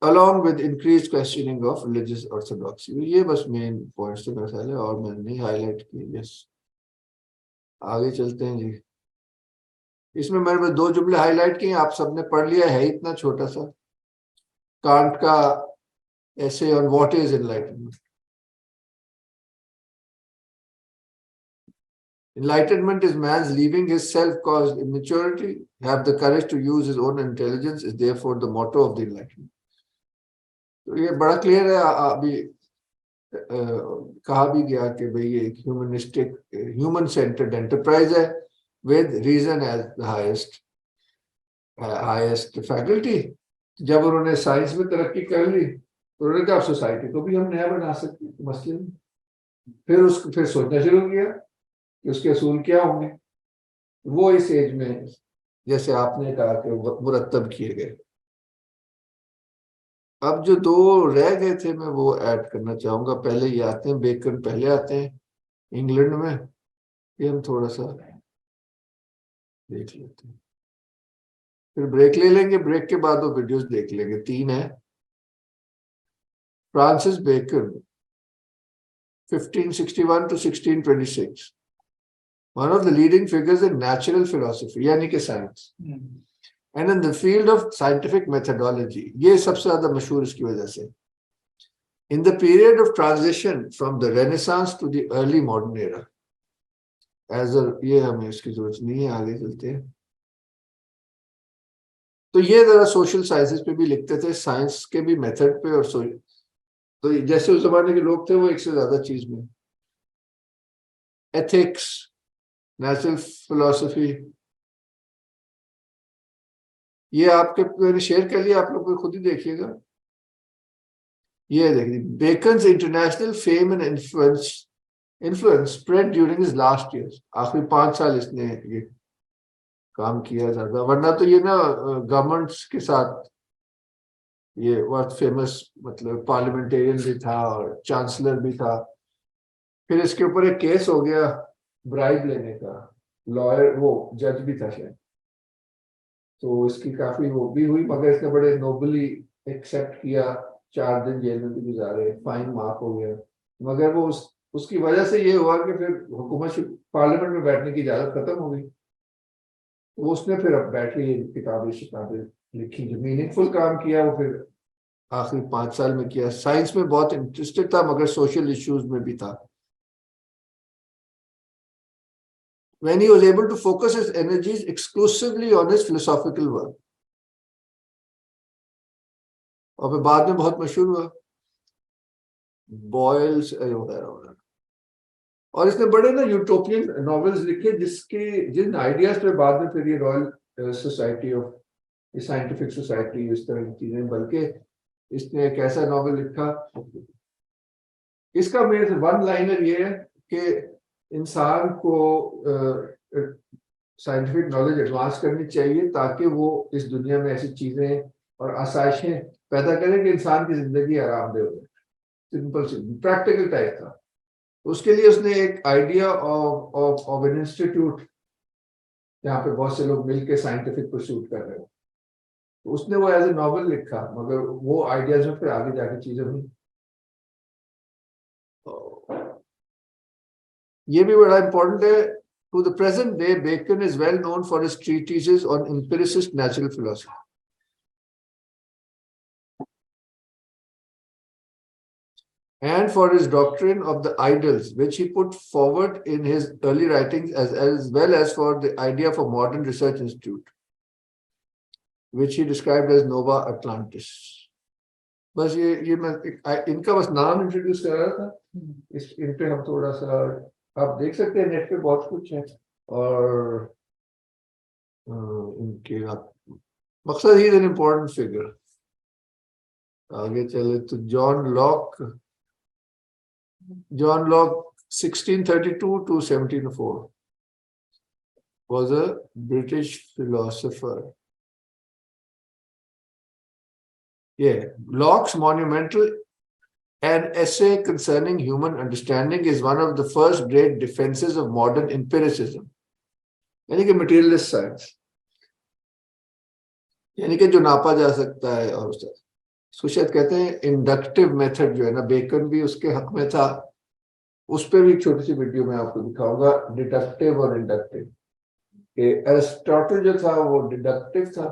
along with increased questioning of religious orthodoxy। ये बस मेन पॉइंट्स थे मेरे ख्याल है, और मैंने नहीं हाईलाइट किए। यस, आगे चलते हैं जी। इसमें मैंने बस 2 जुमले हाईलाइट किए, आप सबने पढ़ लिया है, इतना छोटा सा कांट का essay on what is enlightenment। Enlightenment is man's leaving his self-caused immaturity, have the courage to use his own intelligence is therefore the motto of the enlightenment। तो ये बड़ा क्लियर है। अभी कहा भी गया कि भाई ये एक ह्यूमनिस्टिक ह्यूमन सेंटर्ड एंटरप्राइज है with reason as the highest faculty. जब उन्होंने साइंस में तरक्की कर ली तो उन्होंने कहा सोसाइटी को भी हम नया बना सकते हैं, मसले नहीं। फिर सोचना शुरू किया कि उसके असूल क्या होंगे। वो इस एज में जैसे आपने कहा कि मुरतब किए गए। अब जो दो रह गए थे मैं वो ऐड करना चाहूंगा। पहले ये आते हैं, बेकन पहले आते हैं इंग्लैंड में, ये हम थोड़ा सा देख लेते हैं, फिर ब्रेक ले लेंगे, ब्रेक के बाद वो वीडियोस देख लेंगे। 3 है। Francis Bacon 1561 to 1626, one of the leading figures in natural philosophy यानी कि science and in the field of scientific methodology, ये सबसे ज्यादा मशहूर इसकी वजह से। In the period of transition from the Renaissance to the early modern era, ये हमें इसकी जरूरत नहीं है, आगे चलते हैं। तो ये जरा सोशल साइंसेस पे भी लिखते थे, साइंस के भी मेथड पे, और तो जैसे उस जमाने के लोग थे वो एक से ज्यादा चीज में, एथिक्स, नेचुरल फिलोसफी, ये आपके मैंने शेयर कर लिया, आप लोग खुद ही देखिएगा। ये देखिए, beckons international fame and influence spread during his last years. आखिरी 5 साल इसने ये काम किया ज्यादा, वरना तो ये ना गवर्नमेंट्स के साथ ये बहुत फेमस, मतलब पार्लियामेंटेरियन भी था और चांसलर भी था। फिर इसके ऊपर एक केस हो गया ब्राइब लेने का, लॉयर, वो जज भी था शायद, तो इसकी काफी वो भी हुई, मगर इसने बड़े नोबली एक्सेप्ट किया। 4 दिन जेल में भी गुजारे, फाइन माफ हो गया, मगर वो उसकी वजह से ये हुआ कि फिर हुकूमत पार्लियामेंट में बैठने की इजाजत खत्म हो गई। वो उसने फिर अब बैठ के किताबें लिखी, जो मीनिंगफुल काम किया वो फिर आखिरी 5 साल में किया। साइंस में बहुत इंटरेस्टेड था, मगर सोशल इश्यूज में भी था। When he was able to focus his energies exclusively on his philosophical work, और फिर बाद में बहुत मशहूर हुआ, बॉयल्स वगैरह। और इसने बड़े ना यूटोपियन नॉवेल्स लिखे, जिन आइडियाज पे बाद में फिर ये royal society of scientific society, इस तरह की चीजें। बल्कि इसने एक ऐसा नॉवेल लिखा, इसका मेरे वन लाइनर ये है कि इंसान को साइंटिफिक नॉलेज एडवांस करनी चाहिए ताकि वो इस दुनिया में ऐसी चीजें और आसाइशें पैदा करें कि इंसान की जिंदगी आरामदेह हो जाए। सिंपल प्रैक्टिकल टाइप था। उसके लिए उसने एक आइडिया ऑफ एन इंस्टीट्यूट, जहाँ पे बहुत से लोग मिलकर साइंटिफिक परस्यूट कर रहे हो, तो उसने वो एज ए नॉवेल लिखा, मगर वो आइडियाज में फिर आगे जाके चीजें हुई। ये भी बड़ा इंपॉर्टेंट है। To the present day, Bacon is well known for his treatises on empiricist natural philosophy and for his doctrine of the idols, which he put forward in his early writings, as well as for the idea of a modern research institute, which he described as Nova Atlantis. बस ये मैं इनका बस नाम introduce कर रहा था। इन पे हम थोड़ा सा, आप देख सकते हैं नेट पे बहुत कुछ है, और इनके मकसद ही एन इम्पोर्टेंट फिगर। आगे चले तो John Locke 1632 to 1704 was a British philosopher. Yeah, Locke's monumental An Essay Concerning Human Understanding is one of the first great defenses of modern empiricism, यानी कि materialist science, यानी कि जो नापा जा सकता है। और उसको शायद कहते हैं इंडक्टिव मेथड, जो है ना, बेकन भी उसके हक में था। उस पर भी एक छोटी सी वीडियो मैं आपको दिखाऊंगा, डिडक्टिव और इंडक्टिव। एरिस्टोटल जो था वो डिडक्टिव था,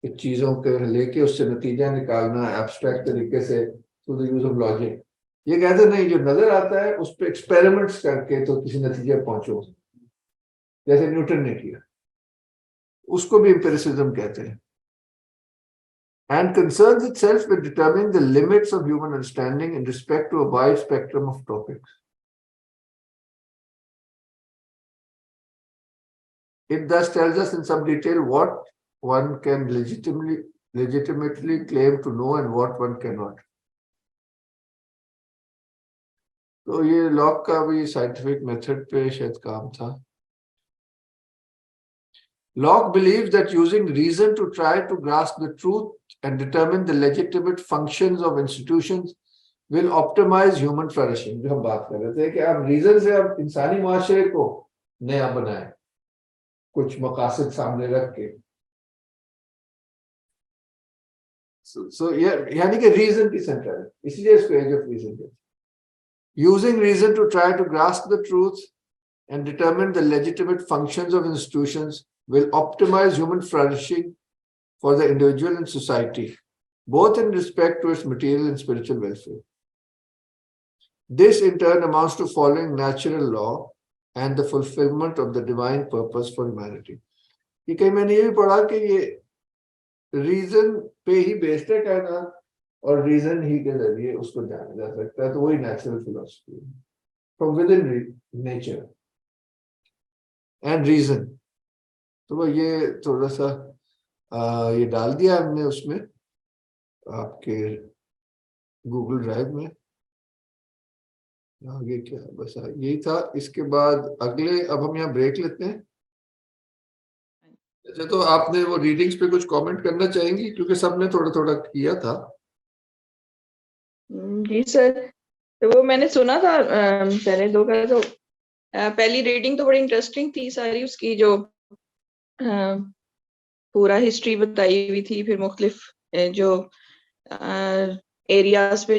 कि चीजों के लेके उससे नतीजा निकालना एब्स्ट्रैक्ट तरीके से through the use of logic. ये कहते नहीं, जो नजर आता है उस पर एक्सपेरिमेंट्स करके तो किसी नतीजे पर पहुंचो, जैसे न्यूटन ने किया, उसको भी एम्पिरिसिज्म कहते हैं। and concerns itself with determining the limits of human understanding in respect to a wide spectrum of topics. It thus tells us in some detail what one can legitimately claim to know and what one cannot. तो ये lock का भी scientific method पे शायद काम था. Locke believes that using reason to try to grasp the truth and determine the legitimate functions of institutions will optimize human flourishing. जो हम बात कर रहे थे कि अब रीजन से अब इंसानी माशरे को नया बनाए, कुछ मकासद सामने रख के. So यानी कि रीजन की सेंटर है, इसलिए इसको एज ऑफ रीजन कहते हैं. Using reason to try to grasp the truth and determine the legitimate functions of institutions will optimize human flourishing for the individual and society, both in respect to its material and spiritual welfare. This in turn amounts to following natural law and the fulfillment of the divine purpose for humanity. कि कहीं मैंने ये भी पढ़ा कि ये reason पे ही based है कायनात और रीजन ही के जरिए उसको जाना जा सकता है, तो वही नेचुरल फिलॉसफी है, from within nature and reason. तो वो ये थोड़ा सा ये डाल दिया हमने उसमें आपके गूगल ड्राइव में. आगे क्या बस यही था. इसके बाद अगले अब हम यहाँ ब्रेक लेते हैं. अच्छा, तो आपने वो रीडिंग्स पे कुछ कमेंट करना चाहेंगी क्योंकि सबने थोड़ा थोड़ा किया था. जी सर, तो वो मैंने सुना था पहले दो का. तो पहली रीडिंग तो बड़ी इंटरेस्टिंग थी सारी उसकी, जो पूरा हिस्ट्री बताई हुई थी, फिर मुख्तलिफ जो एरियाज पे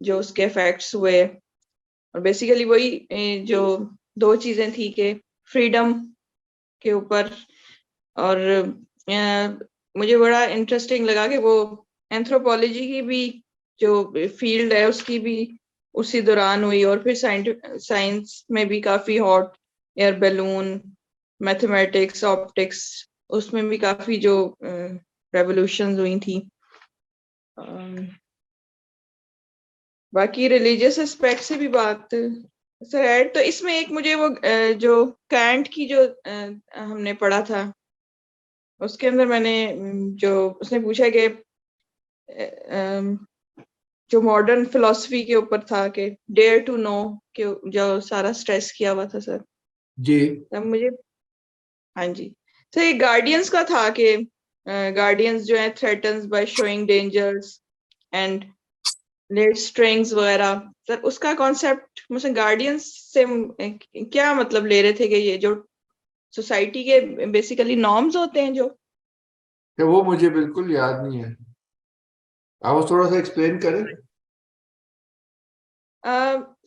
जो उसके इफेक्ट्स हुए, और बेसिकली वही जो दो चीजें थी कि फ्रीडम के ऊपर, और मुझे बड़ा इंटरेस्टिंग लगा कि वो एंथ्रोपोलॉजी की भी जो फील्ड है उसकी भी उसी दौरान हुई, और फिर साइंस में भी काफी hot air balloon, mathematics, optics, उसमें भी काफी जो रेवोल्यूशंस हुई थी. बाकी रिलीजियस एस्पेक्ट से भी बात सर ऐड, तो इसमें एक मुझे वो जो कैंट की जो हमने पढ़ा था उसके अंदर मैंने जो उसने पूछा कि जो मॉडर्न फिलॉसफी के ऊपर था कि डेयर टू नो के जो सारा स्ट्रेस किया हुआ था सर जी. तब मुझे हाँ जी सर ये गार्डियंस का था कि गार्डियंस जो है threatens by showing dangers and let strings वगैरह. सर उसका कॉन्सेप्ट मुझे गार्डियंस से क्या मतलब ले रहे थे कि ये जो सोसाइटी के बेसिकली नॉर्म्स होते हैं जो, वो मुझे बिल्कुल याद नहीं है, आप थोड़ा सा एक्सप्लेन करें.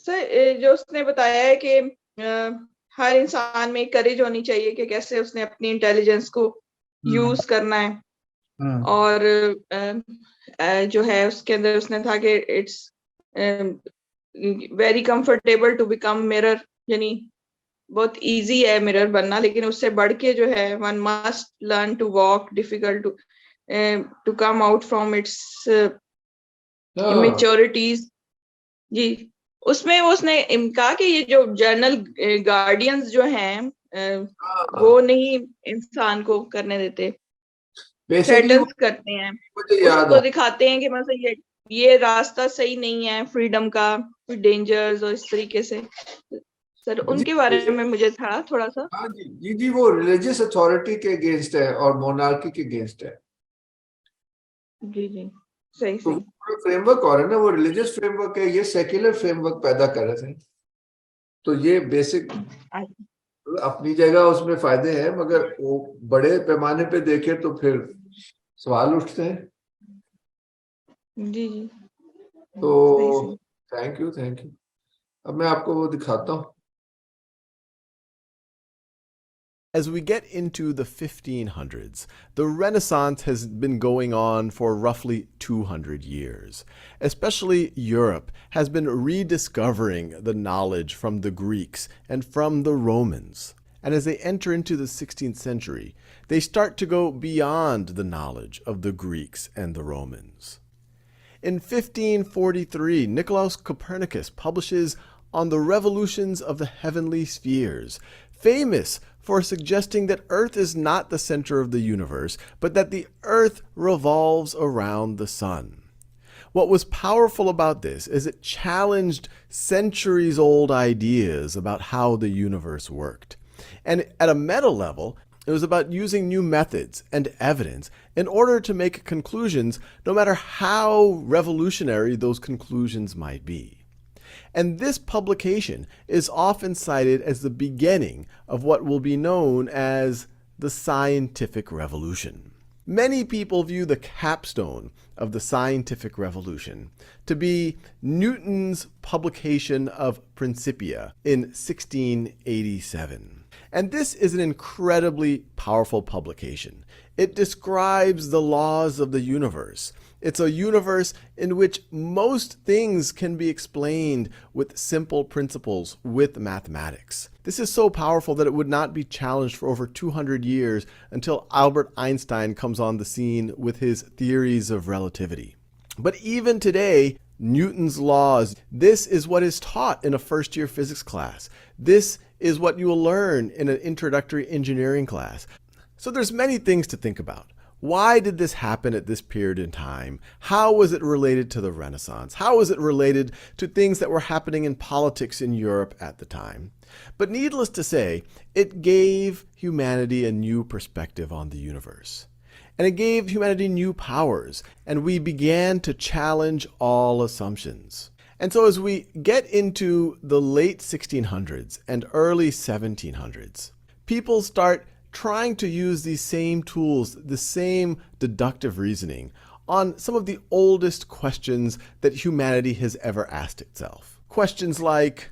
सर जो उसने बताया है कि हर इंसान में करेज होनी चाहिए कि कैसे उसने अपनी इंटेलिजेंस को यूज करना है. और जो है उसके अंदर उसने था कि it's very comfortable to become mirror, यानी बहुत इजी है मिरर बनना, लेकिन उससे बढ़ के जो है one must learn to walk difficult to come out from its immaturities. जी उसमें उसने कहा कि ये जो जर्नल गार्डियंस जो हैं वो नहीं इंसान को करने देते, थ्रेटन्स करते हैं, उसको दिखाते हैं कि मतलब ये रास्ता सही नहीं है फ्रीडम का, डेंजर्स और इस तरीके से. सर उनके बारे में मुझे था थोड़ा सा. हाँ जी जी, वो रिलीजियस अथॉरिटी के अगेंस्ट है और मोनार्की के अगेंस्ट है. जी जी सही तो सही. फ्रेमवर्क और है ना, वो रिलीजियस फ्रेमवर्क है, ये सेक्युलर फ्रेमवर्क पैदा कर रहे थे. तो ये बेसिक अपनी जगह उसमें फायदे हैं, मगर वो बड़े पैमाने पे देखे तो फिर सवाल उठते हैं. जी जी तो थैंक यू. अब मैं आपको वो दिखाता हूँ. As we get into the 1500s, the Renaissance has been going on for roughly 200 years. Especially Europe has been rediscovering the knowledge from the Greeks and from the Romans. and as they enter into the 16th century, they start to go beyond the knowledge of the Greeks and the Romans. In 1543, Nicolaus Copernicus publishes On the Revolutions of the Heavenly Spheres, famous for suggesting that Earth is not the center of the universe, but that the Earth revolves around the sun. What was powerful about this is it challenged centuries-old ideas about how the universe worked. And at a meta level, it was about using new methods and evidence in order to make conclusions, no matter how revolutionary those conclusions might be. And this publication is often cited as the beginning of what will be known as the scientific revolution. Many people view the capstone of the scientific revolution to be Newton's publication of Principia in 1687. And this is an incredibly powerful publication. It describes the laws of the universe. It's a universe in which most things can be explained with simple principles with mathematics. This is so powerful that it would not be challenged for over 200 years until Albert Einstein comes on the scene with his theories of relativity. But even today, Newton's laws, this is what is taught in a first-year physics class. This is what you will learn in an introductory engineering class. So there's many things to think about. Why did this happen at this period in time? How was it related to the Renaissance? How was it related to things that were happening in politics in Europe at the time? But needless to say, it gave humanity a new perspective on the universe. And it gave humanity new powers, and we began to challenge all assumptions. And so as we get into the late 1600s and early 1700s, people start trying to use these same tools, the same deductive reasoning, on some of the oldest questions that humanity has ever asked itself. Questions like,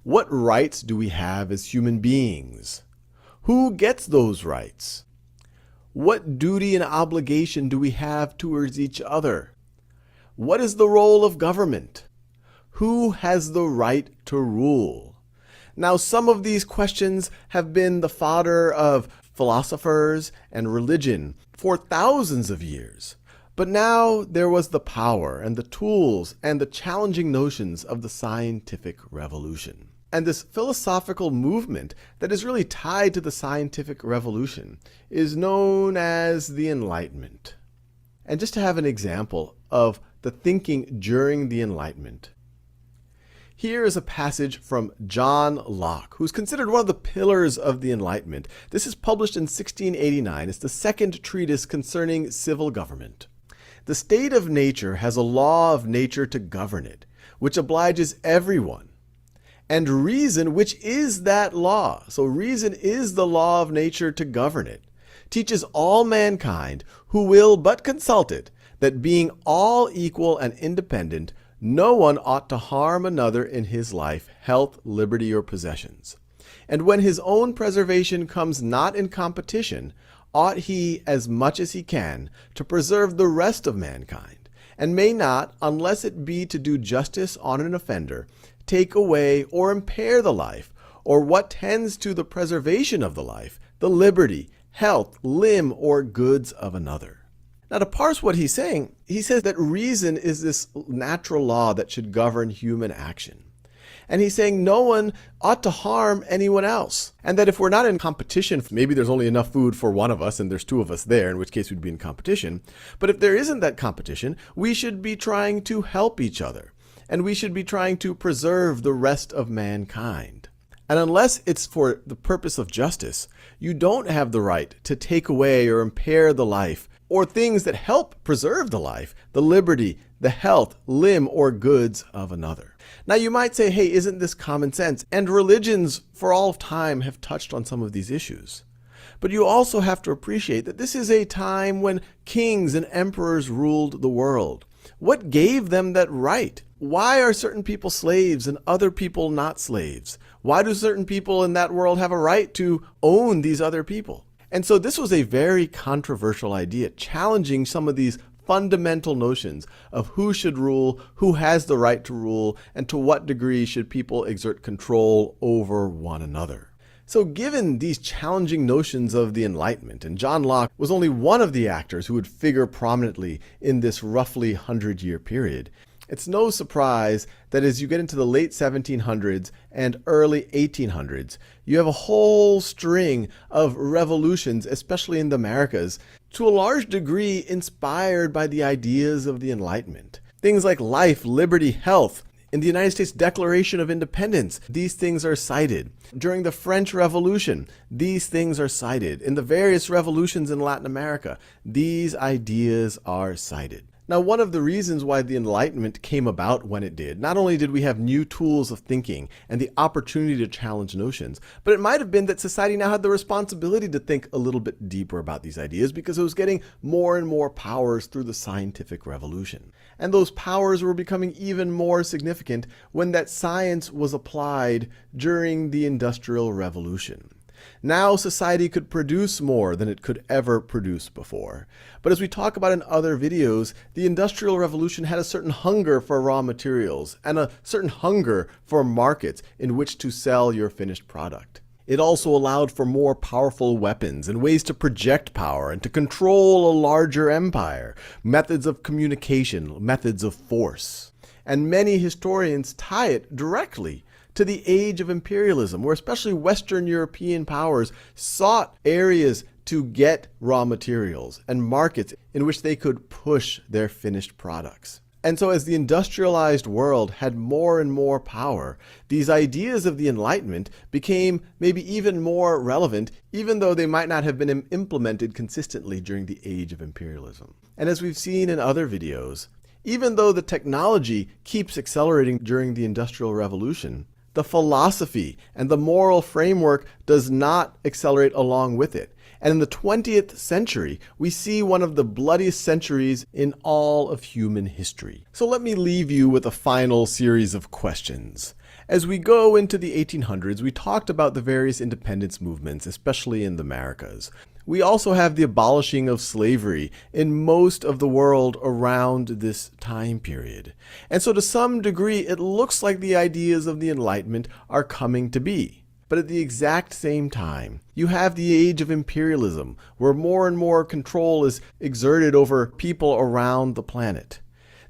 what rights do we have as human beings? Who gets those rights? What duty and obligation do we have towards each other? What is the role of government? Who has the right to rule? Now, some of these questions have been the fodder of philosophers and religion for thousands of years. But now there was the power and the tools and the challenging notions of the scientific revolution. And this philosophical movement that is really tied to the scientific revolution is known as the Enlightenment. And just to have an example of the thinking during the Enlightenment, here is a passage from John Locke, who's considered one of the pillars of the Enlightenment. This is published in 1689. It's the second treatise concerning civil government. The state of nature has a law of nature to govern it, which obliges everyone. And reason, which is that law, so reason is the law of nature to govern it, teaches all mankind who will but consult it, that being all equal and independent, no one ought to harm another in his life, health, liberty, or possessions. And when his own preservation comes not in competition, ought he, as much as he can, to preserve the rest of mankind, and may not, unless it be to do justice on an offender, take away or impair the life, or what tends to the preservation of the life, the liberty, health, limb, or goods of another. Now, to parse what he's saying, he says that reason is this natural law that should govern human action. And he's saying no one ought to harm anyone else. And that if we're not in competition, maybe there's only enough food for one of us and there's two of us there, in which case we'd be in competition. But if there isn't that competition, we should be trying to help each other. And we should be trying to preserve the rest of mankind. And unless it's for the purpose of justice, you don't have the right to take away or impair the life or things that help preserve the life, the liberty, the health, limb, or goods of another. Now you might say, hey, isn't this common sense? And religions for all of time have touched on some of these issues. But you also have to appreciate that this is a time when kings and emperors ruled the world. What gave them that right? Why are certain people slaves and other people not slaves? Why do certain people in that world have a right to own these other people? And so this was a very controversial idea, challenging some of these fundamental notions of who should rule, who has the right to rule, and to what degree should people exert control over one another. So given these challenging notions of the Enlightenment, and John Locke was only one of the actors who would figure prominently in this roughly 100-year period, it's no surprise that as you get into the late 1700s and early 1800s, you have a whole string of revolutions, especially in the Americas, to a large degree inspired by the ideas of the Enlightenment. Things like life, liberty, health. In the United States Declaration of Independence, these things are cited. During the French Revolution, these things are cited. In the various revolutions in Latin America, these ideas are cited. Now, one of the reasons why the Enlightenment came about when it did, not only did we have new tools of thinking and the opportunity to challenge notions, but it might have been that society now had the responsibility to think a little bit deeper about these ideas because it was getting more and more powers through the scientific revolution. And those powers were becoming even more significant when that science was applied during the Industrial Revolution. Now society could produce more than it could ever produce before. But as we talk about in other videos, the Industrial Revolution had a certain hunger for raw materials and a certain hunger for markets in which to sell your finished product. It also allowed for more powerful weapons and ways to project power and to control a larger empire, methods of communication, methods of force. And many historians tie it directly to the age of imperialism, where especially Western European powers sought areas to get raw materials and markets in which they could push their finished products. And so as the industrialized world had more and more power, these ideas of the Enlightenment became maybe even more relevant, even though they might not have been implemented consistently during the age of imperialism. And as we've seen in other videos, even though the technology keeps accelerating during the Industrial Revolution, the philosophy and the moral framework does not accelerate along with it. And in the 20th century, we see one of the bloodiest centuries in all of human history. So let me leave you with a final series of questions. As we go into the 1800s, we talked about the various independence movements, especially in the Americas. We also have the abolishing of slavery in most of the world around this time period. And so to some degree, it looks like the ideas of the Enlightenment are coming to be. But at the exact same time, you have the age of imperialism, where more and more control is exerted over people around the planet.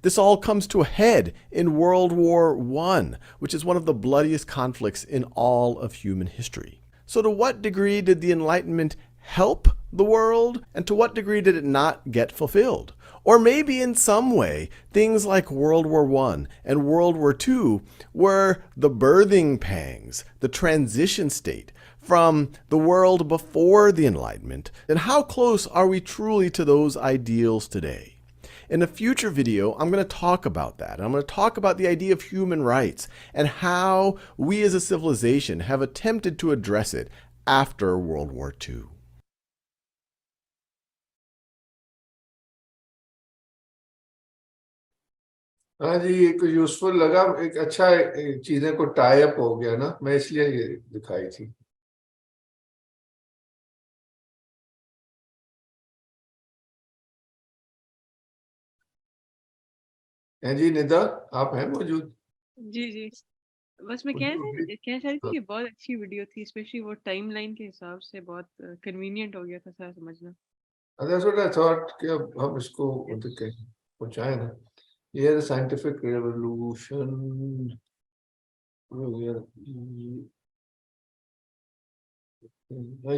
This all comes to a head in World War I, which is one of the bloodiest conflicts in all of human history. So to what degree did the Enlightenment help the world, and to what degree did it not get fulfilled? Or maybe in some way, things like World War I and World War II were the birthing pangs, the transition state from the world before the Enlightenment. And how close are we truly to those ideals today? In a future video, I'm going to talk about that. I'm going to talk about the idea of human rights and how we as a civilization have attempted to address it after World War II. हाँ जी, ये कुछ useful लगा, एक अच्छा चीजें को tie up हो गया ना, मैं इसलिए ये दिखाई थी। हैं जी निदा, आप हैं मौजूद? जी जी, बस मैं कह रही थी कि बहुत अच्छी वीडियो थी, स्पेशली वो टाइमलाइन के हिसाब से बहुत कन्वीनियंट हो गया था सारा समझना। That's what I thought कि अब हम इसको पहुंचाएं ना। ये साइंटिफिक रेवोल्यूशन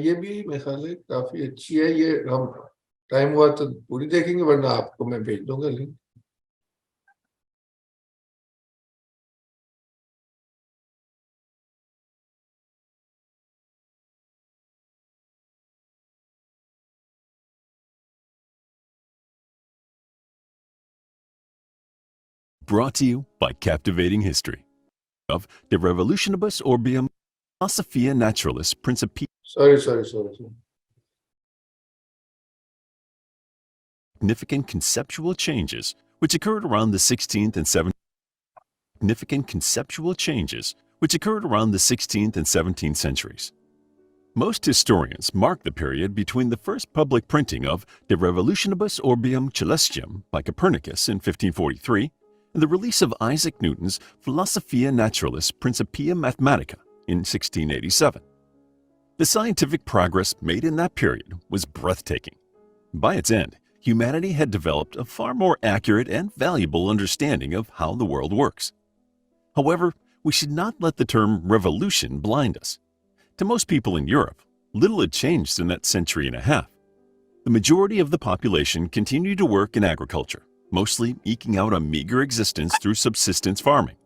ये भी मेरे ख्याल है काफी अच्छी है। ये हम टाइम हुआ तो पूरी देखेंगे, वरना आपको मैं भेज दूंगा link. Brought to you by Captivating History of De Revolutionibus Orbium 𝗁𝗲 Naturalis Principia. Sorry. Significant conceptual changes which occurred around the 16th and 17th. Significant conceptual changes which occurred around the 16th and 17th centuries. Most historians mark the period between the first public printing of De Revolutionibus Orbium 𝗁𝗃 by Copernicus in 1543 and the release of Isaac Newton's 𝗁𝗲 Naturalis Principia Mathematica in 1687. The scientific progress made in that period was breathtaking. By its end, humanity had developed a far more accurate and valuable understanding of how the world works. However, we should not let the term revolution blind us. To most people in Europe, little had changed in that century and a half. The majority of the population continued to work in agriculture, mostly eking out a meager existence through subsistence farming.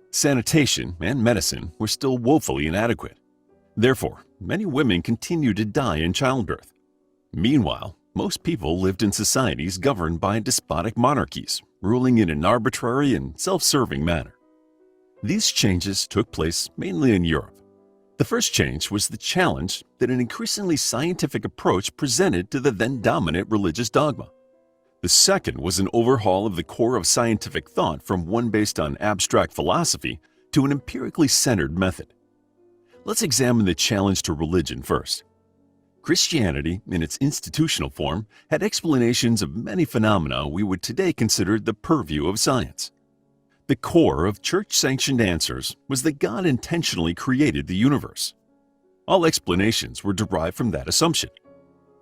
Sanitation and medicine were still woefully inadequate. Therefore, many women continued to die in childbirth. Meanwhile, most people lived in societies governed by despotic monarchies, ruling in an arbitrary and self-serving manner. These changes took place mainly in Europe. The first change was the challenge that an increasingly scientific approach presented to the then dominant religious dogma. The second was an overhaul of the core of scientific thought from one based on abstract philosophy to an empirically centered method. Let's examine the challenge to religion first. Christianity, in its institutional form, had explanations of many phenomena we would today consider the purview of science. The core of church-sanctioned answers was that God intentionally created the universe. All explanations were derived from that assumption.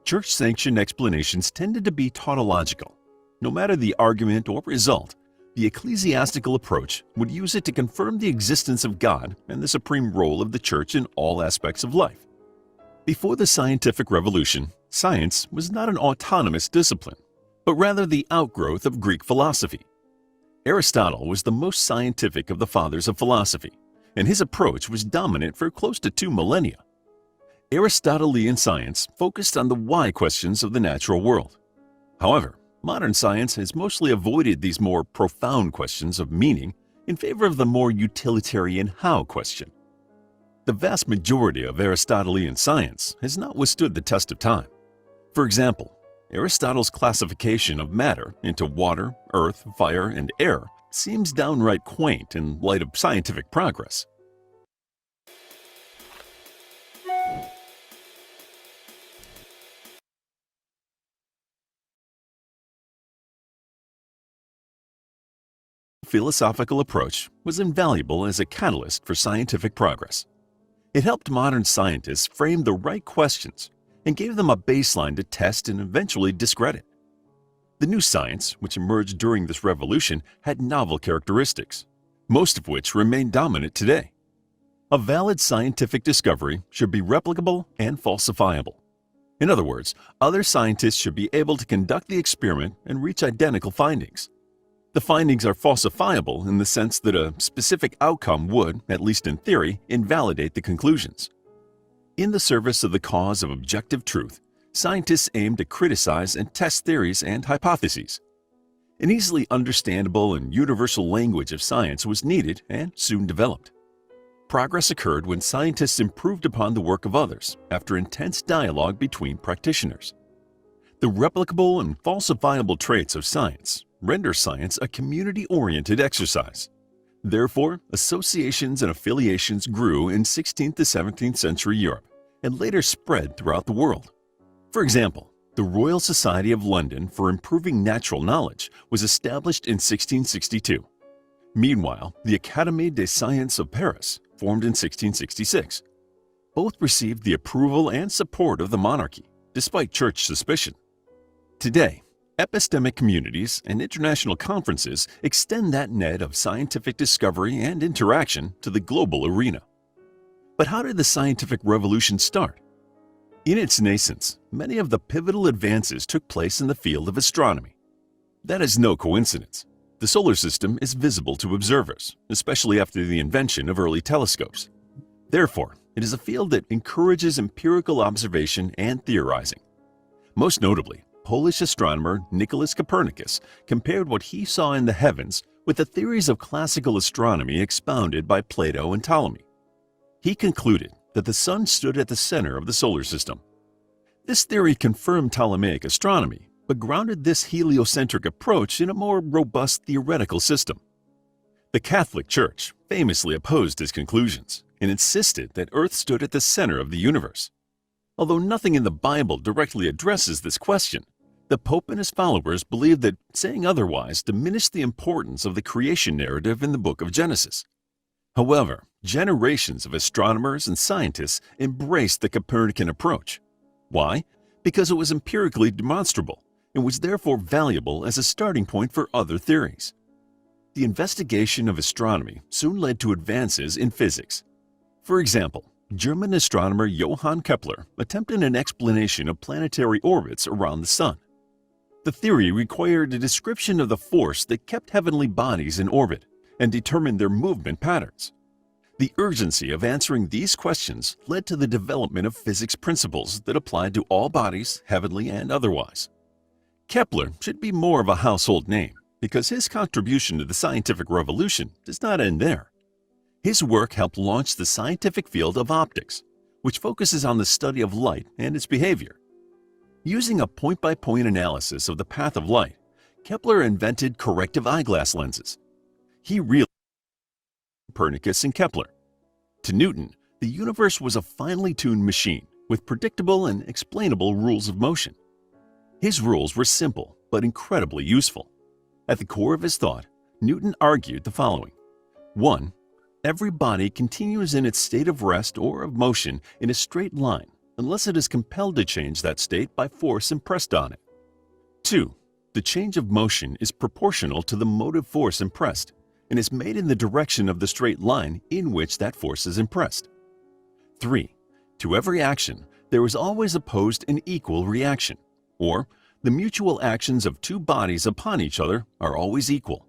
Church-sanctioned explanations tended to be tautological. No matter the argument or result, the ecclesiastical approach would use it to confirm the existence of God and the supreme role of the church in all aspects of life. Before the scientific revolution, science was not an autonomous discipline, but rather the outgrowth of Greek philosophy. Aristotle was the most scientific of the fathers of philosophy, and his approach was dominant for close to 2 millennia. Aristotelian science focused on the why questions of the natural world. However, modern science has mostly avoided these more profound questions of meaning in favor of the more utilitarian how question. The vast majority of Aristotelian science has not withstood the test of time. For example, Aristotle's classification of matter into water, earth, fire, and air seems downright quaint in light of scientific progress. Philosophical approach was invaluable as a catalyst for scientific progress. It helped modern scientists frame the right questions and gave them a baseline to test and eventually discredit. The new science, which emerged during this revolution, had novel characteristics, most of which remain dominant today. A valid scientific discovery should be replicable and falsifiable. In other words, other scientists should be able to conduct the experiment and reach identical findings. The findings are falsifiable in the sense that a specific outcome would, at least in theory, invalidate the conclusions. In the service of the cause of objective truth, scientists aim to criticize and test theories and hypotheses. An easily understandable and universal language of science was needed and soon developed. Progress occurred when scientists improved upon the work of others after intense dialogue between practitioners. The replicable and falsifiable traits of science render science a community-oriented exercise. Therefore, associations and affiliations grew in 16th to 17th century Europe and later spread throughout the world. For example, the Royal Society of London for Improving Natural Knowledge was established in 1662. Meanwhile, the Académie des Sciences of Paris formed in 1666. Both received the approval and support of the monarchy, despite church suspicion. Today, epistemic communities and international conferences extend that net of scientific discovery and interaction to the global arena. But how did the scientific revolution start? In its nascence, many of the pivotal advances took place in the field of astronomy. That is no coincidence. The solar system is visible to observers, especially after the invention of early telescopes. Therefore, it is a field that encourages empirical observation and theorizing. Most notably, Polish astronomer Nicolaus Copernicus compared what he saw in the heavens with the theories of classical astronomy expounded by Plato and Ptolemy. He concluded that the sun stood at the center of the solar system. This theory confirmed Ptolemaic astronomy, but grounded this heliocentric approach in a more robust theoretical system. The Catholic Church famously opposed his conclusions and insisted that Earth stood at the center of the universe. Although nothing in the Bible directly addresses this question, the Pope and his followers believed that saying otherwise diminished the importance of the creation narrative in the book of Genesis. However, Generations of astronomers and scientists embraced the Copernican approach. Why? Because it was empirically demonstrable and was therefore valuable as a starting point for other theories. The investigation of astronomy soon led to advances in physics. For example, German astronomer Johann Kepler attempted an explanation of planetary orbits around the Sun. The theory required a description of the force that kept heavenly bodies in orbit and determined their movement patterns. The urgency of answering these questions led to the development of physics principles that applied to all bodies, heavenly and otherwise. Kepler should be more of a household name because his contribution to the scientific revolution does not end there. His work helped launch the scientific field of optics, which focuses on the study of light and its behavior. Using a point-by-point analysis of the path of light, Kepler invented corrective eyeglass lenses. He realized Copernicus and Kepler. To Newton, the universe was a finely tuned machine with predictable and explainable rules of motion. His rules were simple but incredibly useful. At the core of his thought, Newton argued the following. 1. Every body continues in its state of rest or of motion in a straight line unless it is compelled to change that state by force impressed on it. 2. The change of motion is proportional to the motive force impressed and is made in the direction of the straight line in which that force is impressed. 3. To every action, there is always opposed an equal reaction, or the mutual actions of two bodies upon each other are always equal.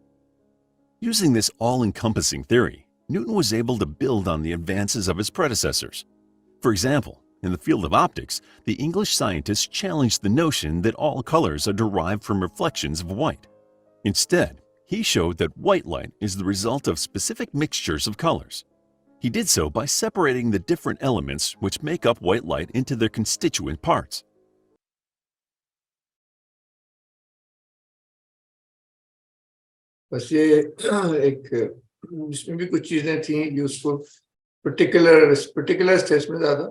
Using this all-encompassing theory, Newton was able to build on the advances of his predecessors. For example, in the field of optics, the English scientists challenged the notion that all colors are derived from reflections of white. Instead, he showed that white light is the result of specific mixtures of colors. He did so by separating the different elements which make up white light into their constituent parts. बस ये एक इसमें भी कुछ चीजें थी useful particular test में ज्यादा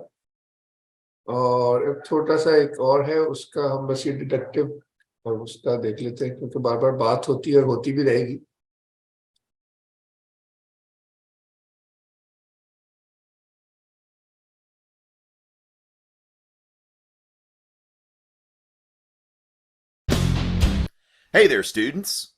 और एक छोटा सा एक और है उसका हम बस ये डिडक्टिव और उसका देख लेते हैं क्योंकि बार बार बात होती है और होती भी रहेगी Hey there, students.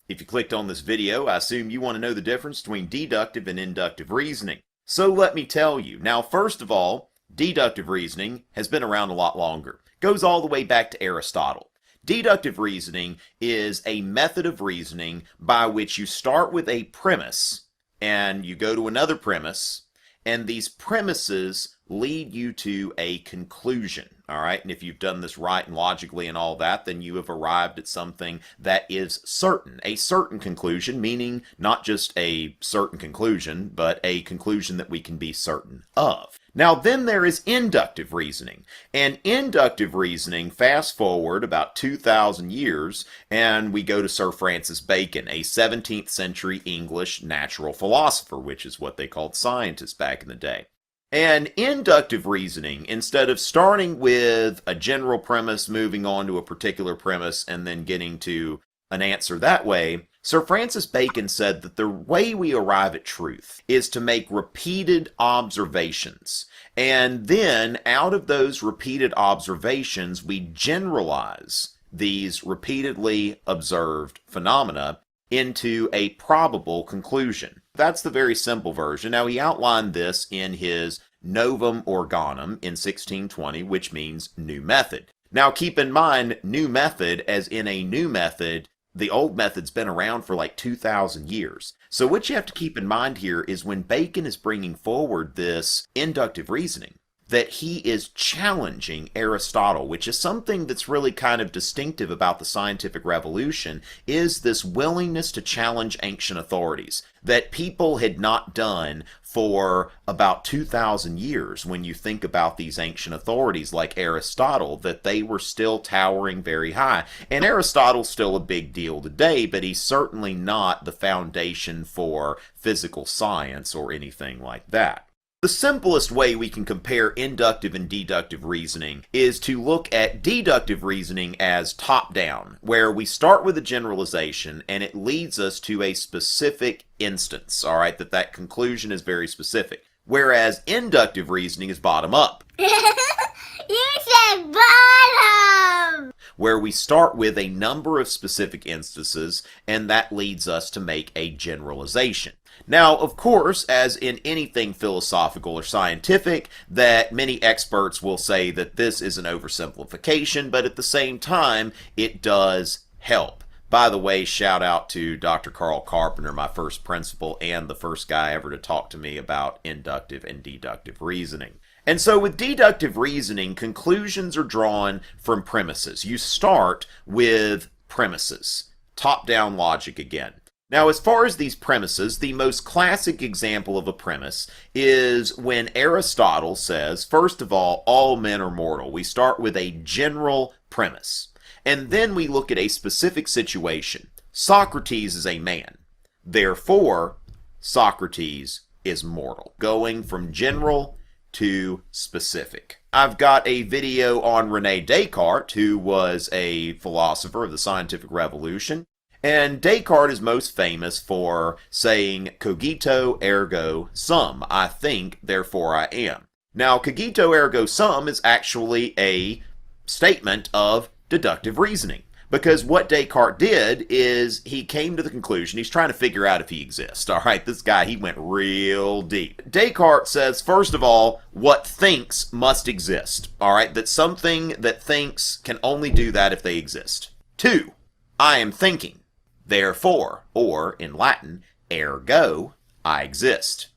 If you clicked on this video, I assume you want to know the difference between deductive and inductive reasoning. So let me tell you. Now, first of all, deductive reasoning has been around a lot longer. Goes all the way back to Aristotle. Deductive reasoning is a method of reasoning by which you start with a premise and you go to another premise, and these premises lead you to a conclusion. All right, and if you've done this right and logically and all that, then you have arrived at something that is certain. A certain conclusion, meaning not just a certain conclusion, but a conclusion that we can be certain of. Now, then there is inductive reasoning. And inductive reasoning, fast forward about 2,000 years, and we go to Sir Francis Bacon, a 17th century English natural philosopher, which is what they called scientists back in the day. And inductive reasoning, instead of starting with a general premise, moving on to a particular premise, and then getting to an answer that way, Sir Francis Bacon said that the way we arrive at truth is to make repeated observations. And then, out of those repeated observations, we generalize these repeatedly observed phenomena into a probable conclusion. That's the very simple version. Now, he outlined this in his Novum Organum in 1620, which means new method. Now, keep in mind, new method as in a new method, the old method's been around for like 2,000 years. So what you have to keep in mind here is when Bacon is bringing forward this inductive reasoning, that he is challenging Aristotle, which is something that's really kind of distinctive about the scientific revolution, is this willingness to challenge ancient authorities that people had not done for about 2,000 years. When you think about these ancient authorities like Aristotle, that they were still towering very high. And Aristotle's still a big deal today, but he's certainly not the foundation for physical science or anything like that. The simplest way we can compare inductive and deductive reasoning is to look at deductive reasoning as top-down, where we start with a generalization and it leads us to a specific instance, all right, that conclusion is very specific, whereas inductive reasoning is bottom-up. You said bottom! Where we start with a number of specific instances and that leads us to make a generalization. Now, of course, as in anything philosophical or scientific, that many experts will say that this is an oversimplification, but at the same time, it does help. By the way, shout out to Dr. Carl Carpenter, my first principal, and the first guy ever to talk to me about inductive and deductive reasoning. And so with deductive reasoning, conclusions are drawn from premises. You start with premises. Top-down logic again. Now, as far as these premises, the most classic example of a premise is when Aristotle says, first of all men are mortal. We start with a general premise. And then we look at a specific situation. Socrates is a man. Therefore, Socrates is mortal. Going from general to specific. I've got a video on René Descartes, who was a philosopher of the scientific revolution. And Descartes is most famous for saying, cogito ergo sum, I think, therefore I am. Now, cogito ergo sum is actually a statement of deductive reasoning. Because what Descartes did is he came to the conclusion, he's trying to figure out if he exists. All right, this guy, he went real deep. Descartes says, first of all, what thinks must exist. All right, that something that thinks can only do that if they exist. 2, I am thinking. Therefore, or in Latin, ergo, I exist.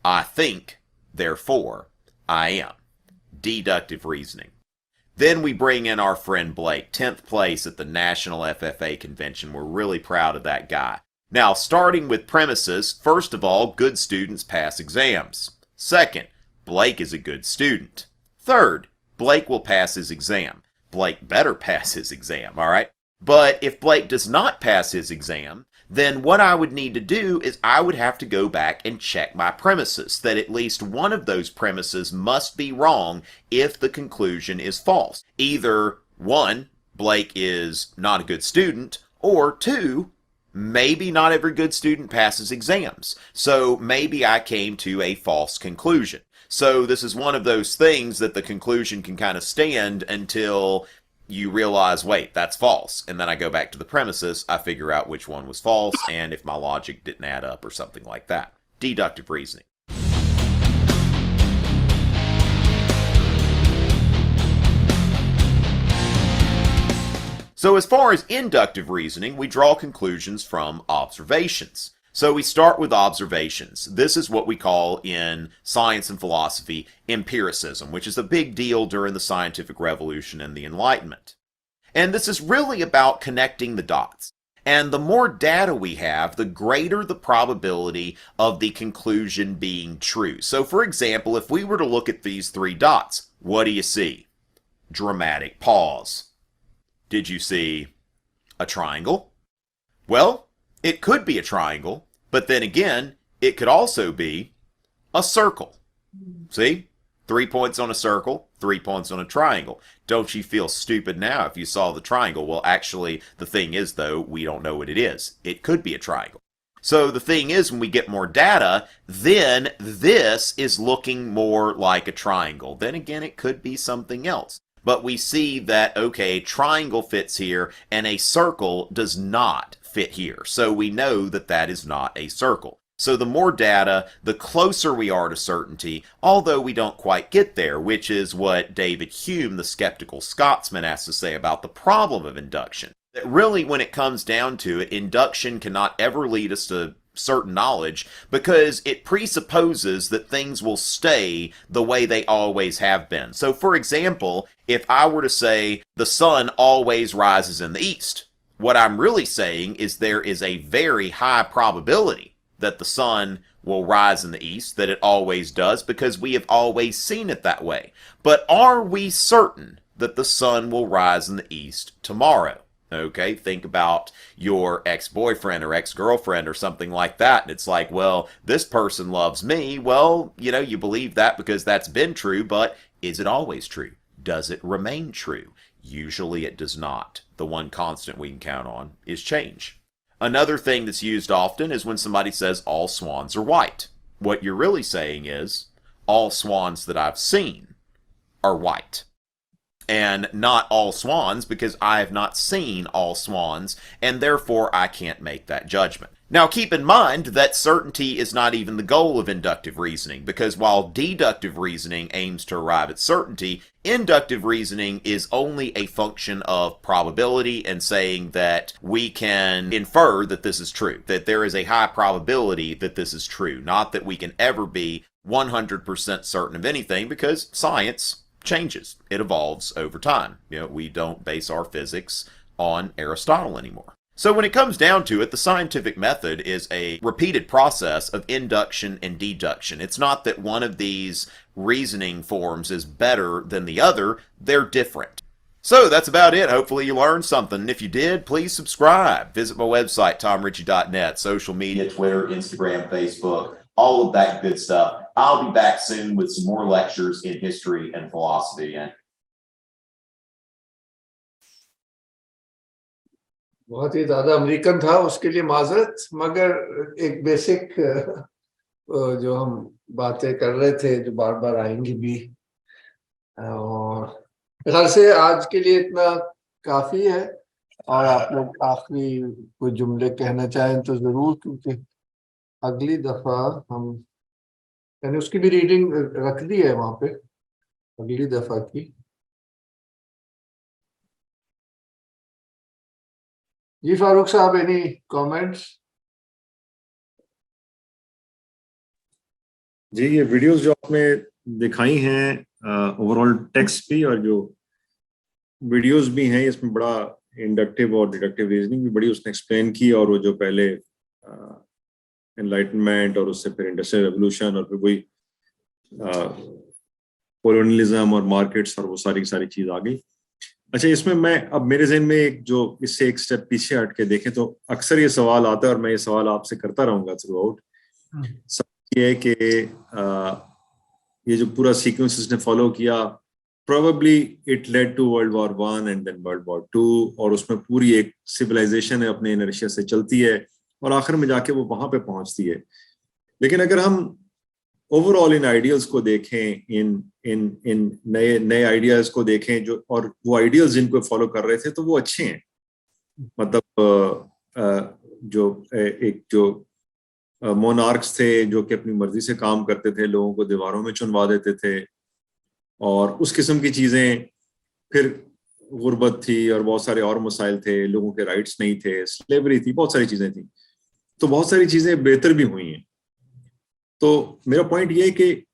I think, therefore, I am. Deductive reasoning. Then we bring in our friend Blake, 10th place at the National FFA Convention. We're really proud of that guy. Now, starting with premises, first of all, good students pass exams. Second, Blake is a good student. Third, Blake will pass his exam. Blake better pass his exam, all right? But if Blake does not pass his exam, then what I would need to do is I would have to go back and check my premises, that at least one of those premises must be wrong if the conclusion is false. Either 1, Blake is not a good student, or 2, maybe not every good student passes exams. So maybe I came to a false conclusion. So this is one of those things that the conclusion can kind of stand until you realize, wait, that's false. And then I go back to the premises, I figure out which one was false, and if my logic didn't add up or something like that. Deductive reasoning. So as far as inductive reasoning, we draw conclusions from observations. So we start with observations. This is what we call in science and philosophy empiricism, which is a big deal during the scientific revolution and the Enlightenment. And this is really about connecting the dots. And the more data we have, the greater the probability of the conclusion being true. So for example, if we were to look at these 3 dots, what do you see? Dramatic pause. Did you see a triangle? Well, it could be a triangle, but then again, it could also be a circle. See? 3 points on a circle, 3 points on a triangle. Don't you feel stupid now if you saw the triangle? Well, actually, the thing is, though, we don't know what it is. It could be a triangle. So the thing is, when we get more data, then this is looking more like a triangle. Then again, it could be something else. But we see that, okay, a triangle fits here, and a circle does not fit here. So we know that that is not a circle. So the more data, the closer we are to certainty, although we don't quite get there, which is what David Hume, the skeptical Scotsman, has to say about the problem of induction. That really, when it comes down to it, induction cannot ever lead us to certain knowledge because it presupposes that things will stay the way they always have been. So for example, if I were to say the sun always rises in the east, what I'm really saying is there is a very high probability that the sun will rise in the east, that it always does, because we have always seen it that way. But are we certain that the sun will rise in the east tomorrow? Okay, think about your ex-boyfriend or ex-girlfriend or something like that. And it's like, well, this person loves me. Well, you believe that because that's been true, but is it always true? Does it remain true? Usually it does not. The one constant we can count on is change. Another thing that's used often is when somebody says all swans are white. What you're really saying is all swans that I've seen are white. And not all swans, because I have not seen all swans, and therefore I can't make that judgment. Now keep in mind that certainty is not even the goal of inductive reasoning, because while deductive reasoning aims to arrive at certainty, inductive reasoning is only a function of probability and saying that we can infer that this is true, that there is a high probability that this is true, not that we can ever be 100% certain of anything, because science changes. It evolves over time. We don't base our physics on Aristotle anymore. So when it comes down to it, the scientific method is a repeated process of induction and deduction. It's not that one of these reasoning forms is better than the other. They're different. So that's about it. Hopefully you learned something. And if you did, please subscribe. Visit my website, 𝗏𝗏𝗏net, social media, Twitter, Instagram, Facebook, all of that good stuff. I'll be back soon with some more lectures in history and philosophy. बहुत ही ज़्यादा American था, उसके लिए माजरत, मगर एक basic जो हम बातें कर रहे थे जो बार बार आएंगी भी, और ख्याल से आज के लिए इतना काफ़ी है। और आप लोग आखिरी कोई जुमले कहना चाहें तो ज़रूर, क्योंकि अगली दफ़ा हम मैंने उसकी भी रीडिंग रख दी है वहाँ पे अगली दफ़ा की। जी फारूक साहब, एनी कमेंट्स? जी, ये वीडियोस जो आपने दिखाई हैं ओवरऑल टेक्स्ट भी, और जो वीडियोस भी हैं, इसमें बड़ा इंडक्टिव और डिडक्टिव रीजनिंग भी बड़ी उसने एक्सप्लेन की। और वो जो पहले एनलाइटनमेंट और उससे फिर इंडस्ट्रियल रेवोल्यूशन और फिर वही कॉलोनियलिज्म और मार्केट्स और वो सारी चीज आ गई। अच्छा, इसमें मैं अब मेरे ज़हन में इससे एक स्टेप पीछे हट के देखें तो अक्सर ये सवाल आता है, और मैं ये सवाल आपसे करता रहूंगा थ्रू आउट। ये है कि ये जो पूरा सीक्वेंस इसने फॉलो किया, probably it led to world war 1 and then world war 2, और उसमें पूरी एक सिविलाइजेशन है अपने इनर्शिया से चलती है और आखिर में जाके वो वहां पे पहुंचती है। लेकिन अगर हम ओवरऑल इन आइडियल्स को देखें, इन नए आइडियाज को देखें जो, और वो आइडियल्स जिनको फॉलो कर रहे थे तो वो अच्छे हैं। मतलब जो मोनार्क्स थे जो कि अपनी मर्जी से काम करते थे, लोगों को दीवारों में चुनवा देते थे, और उस किस्म की चीजें। फिर गुर्बत थी और बहुत सारे और मसाइल थे, लोगों के राइट्स नहीं थे, स्लेवरी थी, बहुत सारी चीजें थी। तो बहुत सारी चीजें बेहतर भी हुई हैं। तो मेरा पॉइंट ये है कि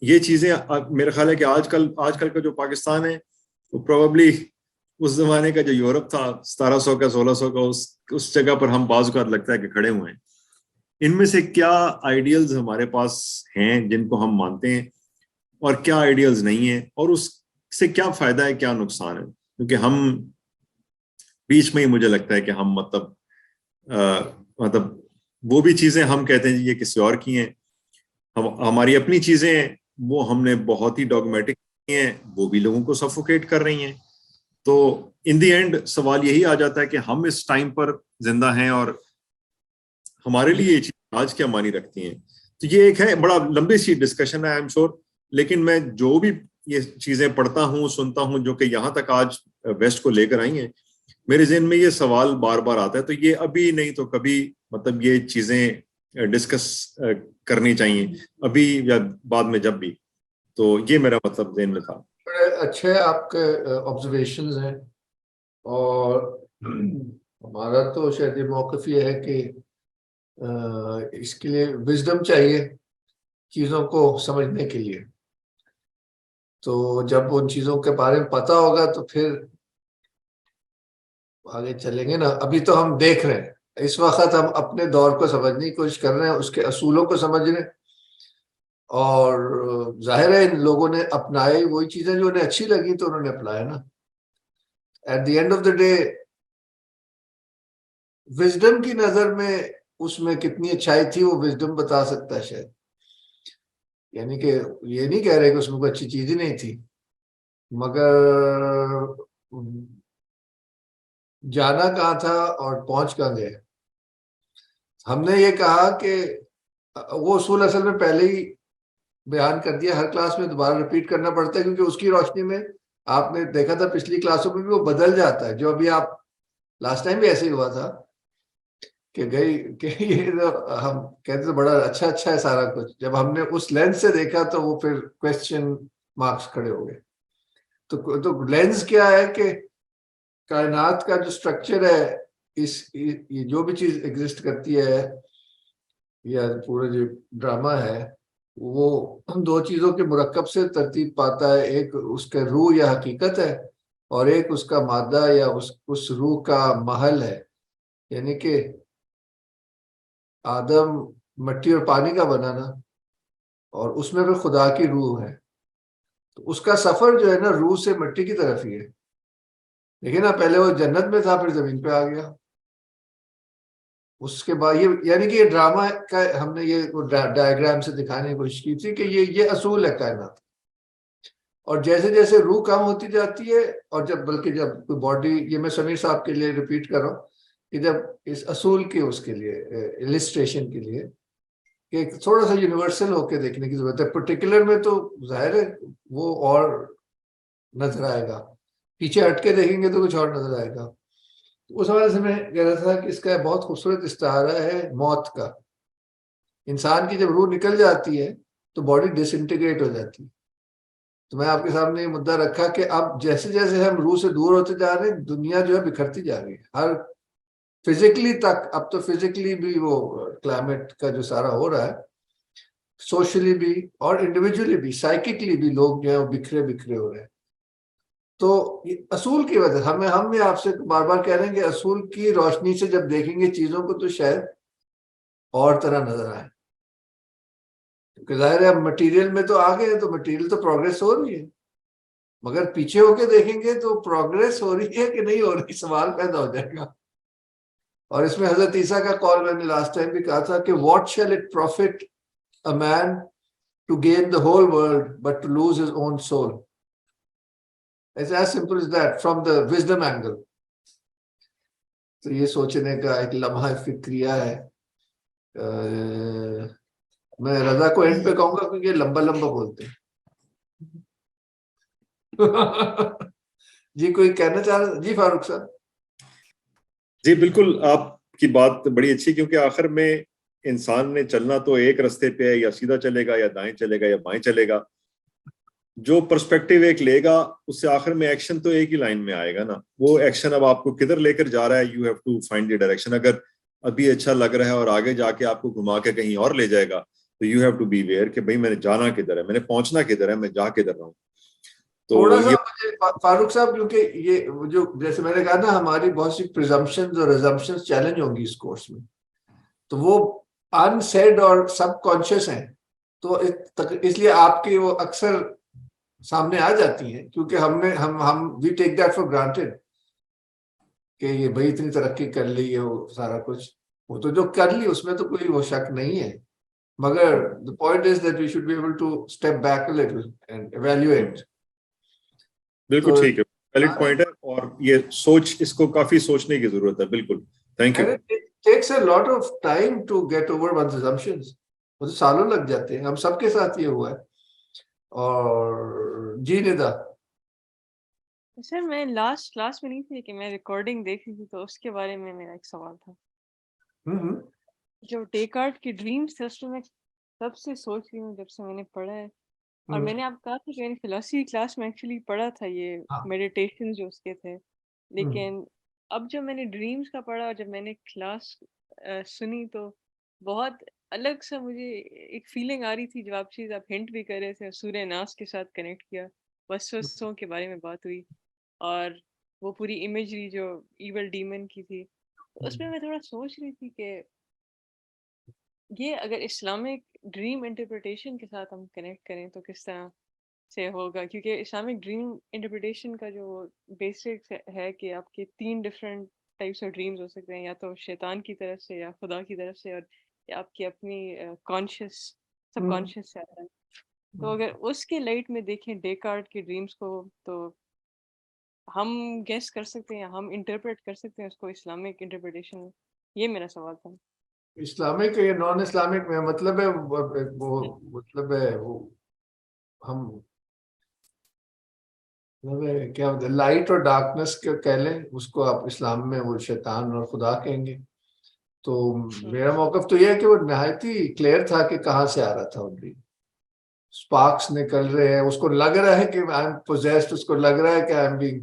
ये चीजें, मेरा ख्याल है कि आजकल का जो पाकिस्तान है वो प्रोबेबली उस जमाने का जो यूरोप था 1700 का 1600 का, उस जगह पर हम बाज़ का लगता है कि खड़े हुए हैं। इनमें से क्या आइडियल्स हमारे पास हैं जिनको हम मानते हैं, और क्या आइडियल्स नहीं है, और उससे क्या फायदा है, क्या नुकसान है? क्योंकि हम बीच में ही मुझे लगता है कि हम मतलब वो भी चीजें हम कहते हैं ये किसी और की हैं, हमारी अपनी चीजें वो हमने बहुत ही डॉगमेटिक की हैं, वो भी लोगों को सफोकेट कर रही हैं। तो इन द एंड सवाल यही आ जाता है कि हम इस टाइम पर जिंदा हैं और हमारे लिए ये चीज आज क्या मानी रखती हैं। तो ये एक है, बड़ा लंबी सी डिस्कशन है आई एम श्योर, लेकिन मैं जो भी ये चीजें पढ़ता हूँ, सुनता हूँ, जो कि यहाँ तक आज वेस्ट को लेकर आई हैं, मेरे ज़हन में ये सवाल बार बार आता है। तो ये अभी नहीं तो कभी, मतलब ये चीजें डिस्कस करनी चाहिए, अभी या बाद में, जब भी। तो ये मेरा मतलब ज़हन में था। बड़े अच्छे आपके ऑब्जर्वेशंस हैं, और हमारा तो शायद ये मौक़िफ़ ये है कि इसके लिए विजडम चाहिए चीज़ों को समझने के लिए। तो जब उन चीज़ों के बारे में पता होगा तो फिर आगे चलेंगे ना। अभी तो हम देख रहे हैं, इस वक्त हम अपने दौर को समझने की कोशिश कर रहे हैं, उसके असूलों को समझ रहे हैं, और जाहिर है इन लोगों ने अपनाए वही चीज़ें जो उन्हें अच्छी लगी तो उन्होंने अपनाया ना। At the end of the day wisdom की नजर में उसमें कितनी अच्छाई थी वो विजडम बता सकता है शायद। यानी कि ये नहीं कह रहे कि उसमें कोई अच्छी चीज ही नहीं थी, मगर जाना कहाँ था और पहुंच कहाँ गए। हमने ये कहा कि वो उसूल असल में पहले ही बयान कर दिया, हर क्लास में दोबारा रिपीट करना पड़ता है क्योंकि उसकी रोशनी में आपने देखा था पिछली क्लासों में भी वो बदल जाता है। जो अभी आप लास्ट टाइम भी ऐसे ही हुआ था कि गई कि ये तो हम कहते थे बड़ा अच्छा अच्छा है सारा कुछ, जब हमने उस लेंस से देखा तो वो फिर क्वेश्चन मार्क्स खड़े हो गए। तो लेंस क्या है कि कायनात का जो स्ट्रक्चर है, ये जो भी चीज एग्जिस्ट करती है या पूरा जो ड्रामा है वो दो चीजों के मुरक्कब से तरतीब पाता है। एक उसका रूह या हकीकत है और एक उसका मादा या उस रूह का महल है। यानी कि आदम मिट्टी और पानी का बना ना, और उसमें फिर खुदा की रूह है। तो उसका सफर जो है ना रूह से मिट्टी की तरफ ही है। लेकिन ना पहले वो जन्नत में था फिर जमीन पे आ गया। उसके बाद ये यानी कि ये ड्रामा का हमने ये डायग्राम से दिखाने की कोशिश की थी कि ये असूल है कायनात। और जैसे जैसे रूह कम होती जाती है और जब कोई बॉडी, ये मैं समीर साहब के लिए रिपीट कर रहा हूँ कि जब इस असूल के उसके लिए इलिस्ट्रेशन के लिए कि थोड़ा सा यूनिवर्सल होके देखने की जरूरत है। पर्टिकुलर में तो जाहिर है वो और नजर आएगा, पीछे हटके देखेंगे तो कुछ और नजर आएगा। उस हवाले से मैं कह रहा था कि इसका बहुत खूबसूरत इस्तारा है मौत का। इंसान की जब रूह निकल जाती है तो बॉडी डिसइंटीग्रेट हो जाती है। तो मैं आपके सामने ये मुद्दा रखा कि अब जैसे जैसे हम रूह से दूर होते जा रहे हैं दुनिया जो है बिखरती जा रही है, हर फिजिकली तक। अब तो फिजिकली भी वो क्लाइमेट का जो सारा हो रहा है, सोशली भी और इंडिविजुअली भी, साइकिकली भी लोग जो है वो बिखरे बिखरे हो रहे हैं। तो असूल की वजह हम भी आपसे बार बार कह रहे हैं कि असूल की रोशनी से जब देखेंगे चीजों को तो शायद और तरह नजर आए। क्योंकि जाहिर है अब मटेरियल में तो आ गए तो मटेरियल तो प्रोग्रेस हो रही है, मगर पीछे होके देखेंगे तो प्रोग्रेस हो रही है कि नहीं हो रही, सवाल पैदा हो जाएगा। और इसमें हजरत ईसा का कॉल मैंने लास्ट टाइम भी कहा था कि what shall it profit a man to gain the whole world but to lose his own soul. It's as simple as that from the wisdom angle. तो ये सोचने का एक लम्हा फिक्रिया है। मैं रजा को एंड पे कहूंगा क्योंकि ये लंबा लंबा बोलते हैं। जी कोई कहना चाह रहा? जी फारूक साहब। जी बिल्कुल, आपकी बात बड़ी अच्छी, क्योंकि आखिर में इंसान ने चलना तो एक रास्ते पे है, या सीधा चलेगा या दाएं चलेगा या बाएं चलेगा। जो पर्सपेक्टिव एक लेगा उससे आखिर में एक्शन तो एक ही लाइन में आएगा ना। वो एक्शन अब आपको किधर लेकर जा रहा है, you have to find the direction. अगर अभी अच्छा लग रहा है और आगे जाके आपको घुमा के कहीं और ले जाएगा तो you have to beware कि भाई मैंने जाना किधर है, मैंने पहुंचना किधर है, मैं जा किधर रहा हूँ। तो थोड़ा सा ये मुझे फारूक साहब, क्योंकि ये जो जैसे मैंने कहा ना हमारी बहुत सी प्रिजम्पशंस और अजम्पशंस चैलेंज होंगी इस कोर्स में, तो वो अनसेड और सबकॉन्शियस हैं। तो इसलिए आपके वो अक्सर सामने आ जाती हैं क्योंकि हम we take that for granted कि ये भाई इतनी तरक्की कर ली है वो सारा कुछ। वो तो जो कर ली उसमें तो कोई वो शक नहीं है, मगर the point is that we should be able to step back a little and evaluate. बिल्कुल तो ठीक है, वैलिड पॉइंट है, और ये इसको काफी सोचने की जरूरत है। बिल्कुल, thank you. it takes a lot of time to get over one's assumptions। मुझे सालों लग जाते हैं, हम सबके साथ ये हुआ है। और जी निदा। सर मैं लास्ट क्लास में नहीं थी कि मैं रिकॉर्डिंग देख रही थी, तो उसके बारे में मेरा एक सवाल था। जो डेकार्ट की ड्रीम्स थे उसमें मैं तब से सोच रही हूँ जब से मैंने पढ़ा है। और मैंने आपको कहा था कि मैंने फिलोसफी क्लास में एक्चुअली पढ़ा था ये मेडिटेशन जो उसके थे, लेकिन अब जब मैंने ड्रीम्स का पढ़ा और जब मैंने क्लास सुनी तो बहुत अलग सा मुझे एक फीलिंग आ रही थी। जब आप चीज़ आप हिंट भी कर रहे थे, सूर्य नास के साथ कनेक्ट किया, वसवसों के बारे में बात हुई और वो पूरी इमेजरी जो इवल डीमन की थी, तो उसमें मैं थोड़ा सोच रही थी कि ये अगर इस्लामिक ड्रीम इंटरप्रिटेशन के साथ हम कनेक्ट करें तो किस तरह से होगा। क्योंकि इस्लामिक ड्रीम इंटरप्रिटेशन का जो बेसिक्स है कि आपके 3 डिफरेंट टाइप्स ऑफ ड्रीम्स हो सकते हैं, या तो शैतान की तरफ से या खुदा की तरफ से, और या आपकी अपनी कॉन्शियस सबकॉन्शियस से आता है। तो अगर उसके लाइट में देखें डेकार्ट के ड्रीम्स को, तो हम गेस कर सकते हैं, हम इंटरप्रेट कर सकते हैं उसको इस्लामिक इंटरप्रिटेशन में। ये मेरा सवाल था। इस्लामिक या नॉन इस्लामिक में मतलब है वो मतलब है वो हम मतलब क्या लाइट और डार्कनेस के कह लें उसको, आप इस्लाम में वो शैतान और खुदा कहेंगे। तो मेरा मौकफ तो यह है कि वो नहायत ही क्लियर था कि कहाँ से आ रहा था वो ड्रीम। स्पार्क्स निकल रहे हैं, उसको लग रहा है कि आई एम पोजेस्ड, उसको लग रहा है कि I am being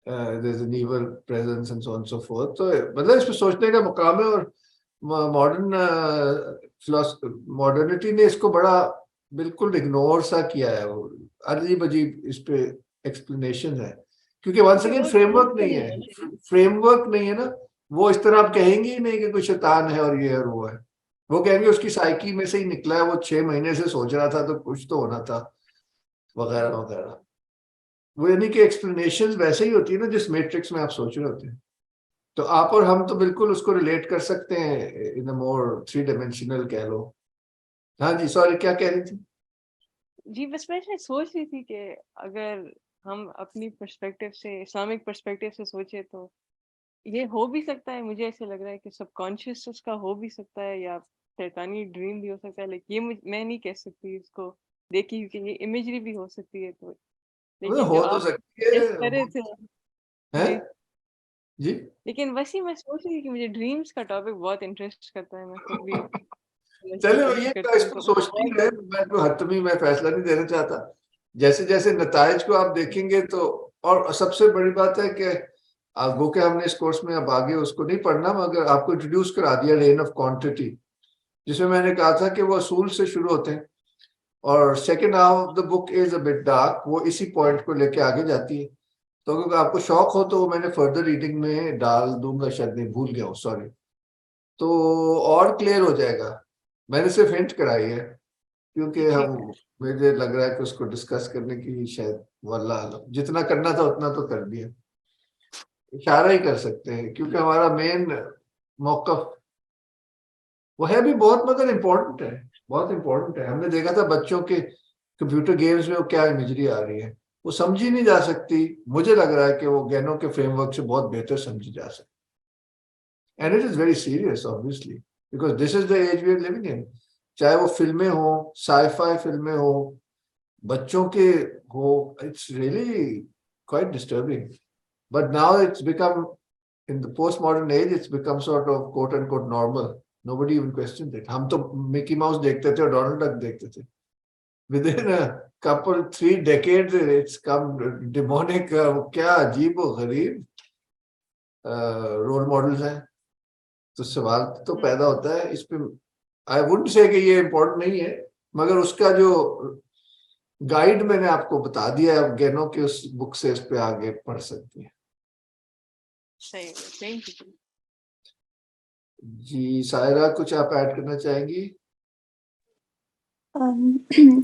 there is an evil presence and so on so forth. तो मतलब इसमें सोचने का मुकाम है। और मॉडर्निटी ने इसको बड़ा बिल्कुल इग्नोर सा किया है। वो अजीब अजीब इस पे एक्सप्लेनेशन है, क्योंकि वंस अगेन फ्रेमवर्क नहीं है, फ्रेमवर्क नहीं है ना। वो इस तरह आप कहेंगे ही नहीं कि कोई शैतान है और ये और वो है। वो कहेंगे उसकी साइकी में से ही निकला है, वो 6 महीने से सोच रहा था तो कुछ तो होना था, वगैरह वगैरह। वो यानी कि एक्सप्लेनेशन वैसे ही होती है ना जिस मैट्रिक्स में आप सोच रहे होते हैं। तो आप और हम तो बिल्कुल उसको रिलेट कर सकते हैं इन अ मोर 3 डायमेंशनल कह लो। हाँ जी, सॉरी क्या कह रही थी? जी बस मैं ऐसे सोच रही थी कि अगर हम अपनी पर्सपेक्टिव से, इस्लामिक पर्सपेक्टिव से सोचे, तो ये हो भी सकता है। मुझे ऐसे लग रहा है कि सबकॉन्शियस उसका हो भी सकता है, या शैतानी ड्रीम भी हो सकता है। लेकिन ये मैं नहीं कह सकती इसको देखी, क्योंकि ये इमेजरी भी हो सकती है। तो लेकिन जो हो तो आप सकती है, गेस कर रहे थे हैं जी, जी। लेकिन वैसे मैं सोच रही थी कि मुझे ड्रीम्स का टॉपिक बहुत इंटरेस्ट करता है। मैं खुद भी समझने की चलो कोशिश ये तो करती हूँ, इसको तो सोचती और है, मैं तो हतमी मैं फैसला नहीं देना चाहता। जैसे जैसे नताइज को आप देखेंगे तो, और सबसे बड़ी बात है कि वो के हमने इस कोर्स में अब आगे उसको नहीं पढ़ना, मगर आपको इंट्रोड्यूस करा दिया रेन ऑफ क्वांटिटी, जिसमें मैंने कहा था कि वो असूल से शुरू होते हैं और second half of the book is a bit dark, वो इसी पॉइंट को लेके आगे जाती है। तो अगर आपको शौक हो तो वो मैंने फर्दर रीडिंग में डाल दूंगा, शायद नहीं भूल गया हूँ, सॉरी। तो और क्लियर हो जाएगा। मैंने सिर्फ हिंट कराई है क्योंकि ठीक हम, है। मुझे लग रहा है कि उसको डिस्कस करने की शायद वल्लाह आलम, जितना करना था उतना तो कर दिया। इशारा ही कर सकते हैं क्योंकि हमारा मेन मौकफ वो है भी बहुत, मगर इम्पोर्टेंट है, बहुत इम्पोर्टेंट है। हमने देखा था बच्चों के कंप्यूटर गेम्स में वो क्या इमेजरी आ रही है, वो समझी नहीं जा सकती। मुझे लग रहा है कि वो ज्ञानों के फ्रेमवर्क से बहुत बेहतर समझी जा सकती। And it is very serious obviously, because this is the age we are living in. चाहे वो फिल्में हो, साईफाई फिल्में हो, बच्चों के हो, it's really quite disturbing. But now it's become, in the postmodern age, it's become sort of quote unquote normal. Nobody even questions it. हम तो मिकी माउस देखते थे और डोनाल्ड डक देखते थे। Within a couple 3 decades, it's come demonic, क्या अजीब और गरीब रोल मॉडल्स हैं। तो सवाल तो पैदा होता है इस पे। आई वुड से कि ये इम्पोर्टेंट नहीं है, मगर उसका जो गाइड मैंने आपको बता दिया है, आप ज्ञानों के उस बुक से इस पे आगे पढ़ सकती हैं। सही, थैंक यू। जी सायरा, कुछ आप ऐड करना चाहेंगी?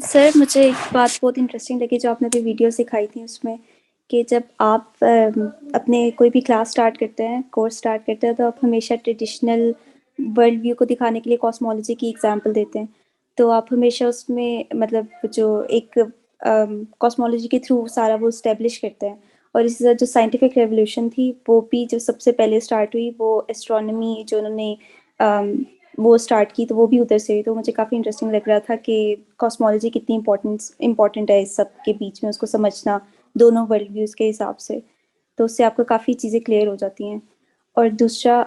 सर मुझे एक बात बहुत इंटरेस्टिंग लगी जो आपने अभी वीडियो सिखाई थी उसमें, कि जब आप अपने कोई भी क्लास स्टार्ट करते हैं, कोर्स स्टार्ट करते हैं, तो आप हमेशा ट्रेडिशनल वर्ल्ड व्यू को दिखाने के लिए कॉस्मोलॉजी की एग्जांपल देते हैं। तो आप हमेशा उसमें मतलब जो एक कॉस्मोलॉजी के थ्रू सारा वो इस्टेब्लिश करते हैं। और इसी तरह जो साइंटिफिक रेवोल्यूशन थी वो भी जो सबसे पहले स्टार्ट हुई, वो एस्ट्रोनॉमी जो उन्होंने वो स्टार्ट की, तो वो भी उधर से हुई। तो मुझे काफ़ी इंटरेस्टिंग लग रहा था कि कॉस्मोलॉजी कितनी इम्पोर्टेंट है इस सब के बीच में, उसको समझना दोनों वर्ल्ड व्यूज़ के हिसाब से। तो उससे आपको काफ़ी चीज़ें क्लियर हो जाती हैं। और दूसरा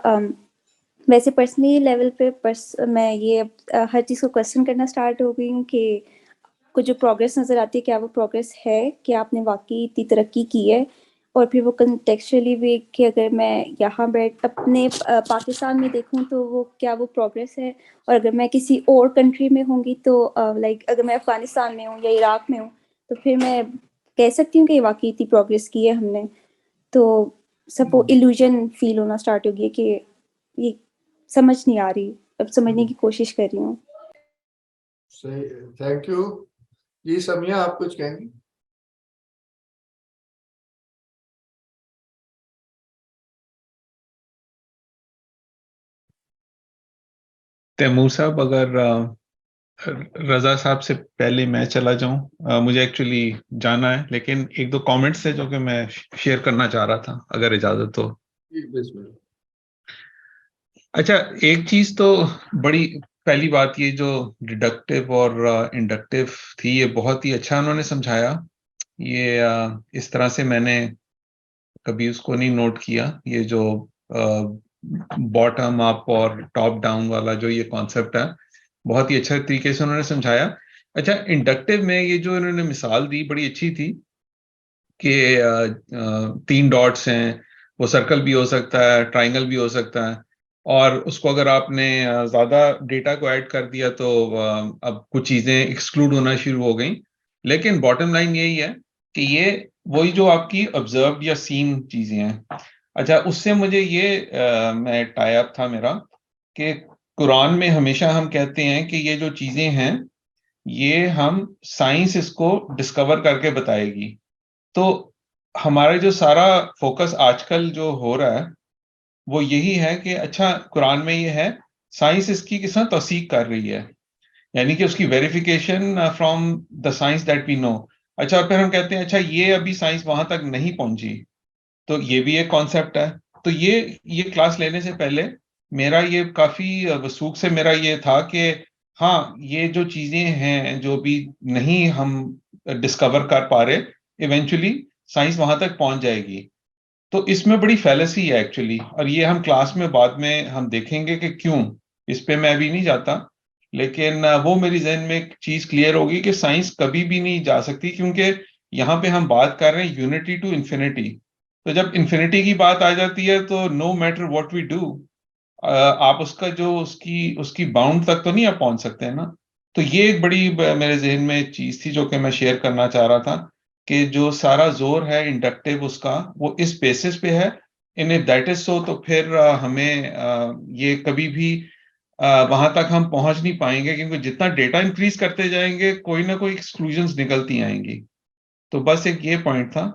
वैसे पर्सनली लेवल पे मैं ये हर चीज़ को क्वेश्चन करना स्टार्ट हो गई हूँ कि कुछ जो प्रोग्रेस नज़र आती है, क्या वो प्रोग्रेस है कि आपने वाकई इतनी तरक्की की है। और फिर वो कंटेक्चुअली भी कि अगर मैं यहाँ बैठ अपने पाकिस्तान में देखूँ तो वो क्या वो प्रोग्रेस है, और अगर मैं किसी और कंट्री में होंगी तो लाइक अगर मैं अफ़गानिस्तान में हूँ या इराक में हूँ तो फिर मैं कह सकती हूँ कि वाकई इतनी प्रोग्रेस की है हमने। तो सब वो इल्यूजन फील होना स्टार्ट हो गया कि ये समझ नहीं आ रही, अब समझने की कोशिश कर रही हूँ। सही, थैंक यू जी। समिया, आप कुछ कहेंगी? तैमूर साहब, अगर रजा साहब से पहले मैं चला जाऊं, मुझे एक्चुअली जाना है, लेकिन एक दो कमेंट्स है जो कि मैं शेयर करना चाह रहा था, अगर इजाजत हो। अच्छा, एक चीज तो बड़ी पहली बात, ये जो डिडक्टिव और इंडक्टिव थी, ये बहुत ही अच्छा उन्होंने समझाया। ये इस तरह से मैंने कभी उसको नहीं नोट किया, ये जो बॉटम अप और टॉप डाउन वाला जो ये कॉन्सेप्ट है, बहुत ही अच्छा तरीके से उन्होंने समझाया। अच्छा, इंडक्टिव में ये जो इन्होंने मिसाल दी बड़ी अच्छी थी कि 3 डॉट्स हैं, वो सर्कल भी हो सकता है, ट्राइंगल भी हो सकता है, और उसको अगर आपने ज़्यादा डेटा को ऐड कर दिया तो अब कुछ चीज़ें एक्सक्लूड होना शुरू हो गई। लेकिन बॉटम लाइन यही है कि ये वही जो आपकी ऑब्जर्व्ड या सीन चीज़ें हैं। अच्छा, उससे मुझे ये मैं टाई अप था मेरा कि कुरान में हमेशा हम कहते हैं कि ये जो चीज़ें हैं ये हम साइंस इसको डिस्कवर करके बताएगी। तो हमारा जो सारा फोकस आजकल जो हो रहा है वो यही है कि अच्छा, कुरान में ये है, साइंस इसकी किस तरह तौसीक कर रही है, यानी कि उसकी verification from the science that we know. अच्छा, और फिर हम कहते हैं अच्छा ये अभी साइंस वहां तक नहीं पहुंची, तो ये भी एक कॉन्सेप्ट है। तो ये क्लास लेने से पहले मेरा ये काफी वसूख से मेरा ये था कि हाँ, ये जो चीजें हैं जो भी नहीं हम डिस्कवर कर पा रहे, इवेंचुअली साइंस वहां तक पहुंच जाएगी। तो इसमें बड़ी फैलेसी है एक्चुअली, और ये हम क्लास में बाद में हम देखेंगे कि क्यों। इस पे मैं अभी नहीं जाता, लेकिन वो मेरी जहन में एक चीज क्लियर होगी कि साइंस कभी भी नहीं जा सकती, क्योंकि यहाँ पे हम बात कर रहे हैं यूनिटी टू इन्फिनिटी। तो जब इन्फिनिटी की बात आ जाती है तो no matter what we do, आप उसका जो उसकी उसकी बाउंड तक तो नहीं आप पहुंच सकते हैं ना। तो ये एक बड़ी मेरे जहन में चीज थी जो कि मैं शेयर करना चाह रहा था, कि जो सारा जोर है इंडक्टिव उसका, वो इस बेसिस पे है। In if that is so, तो फिर हमें ये कभी भी वहां तक हम पहुंच नहीं पाएंगे, क्योंकि जितना डेटा इंक्रीज करते जाएंगे कोई ना कोई एक्सक्लूजन्स निकलती आएंगी। तो बस एक ये पॉइंट था।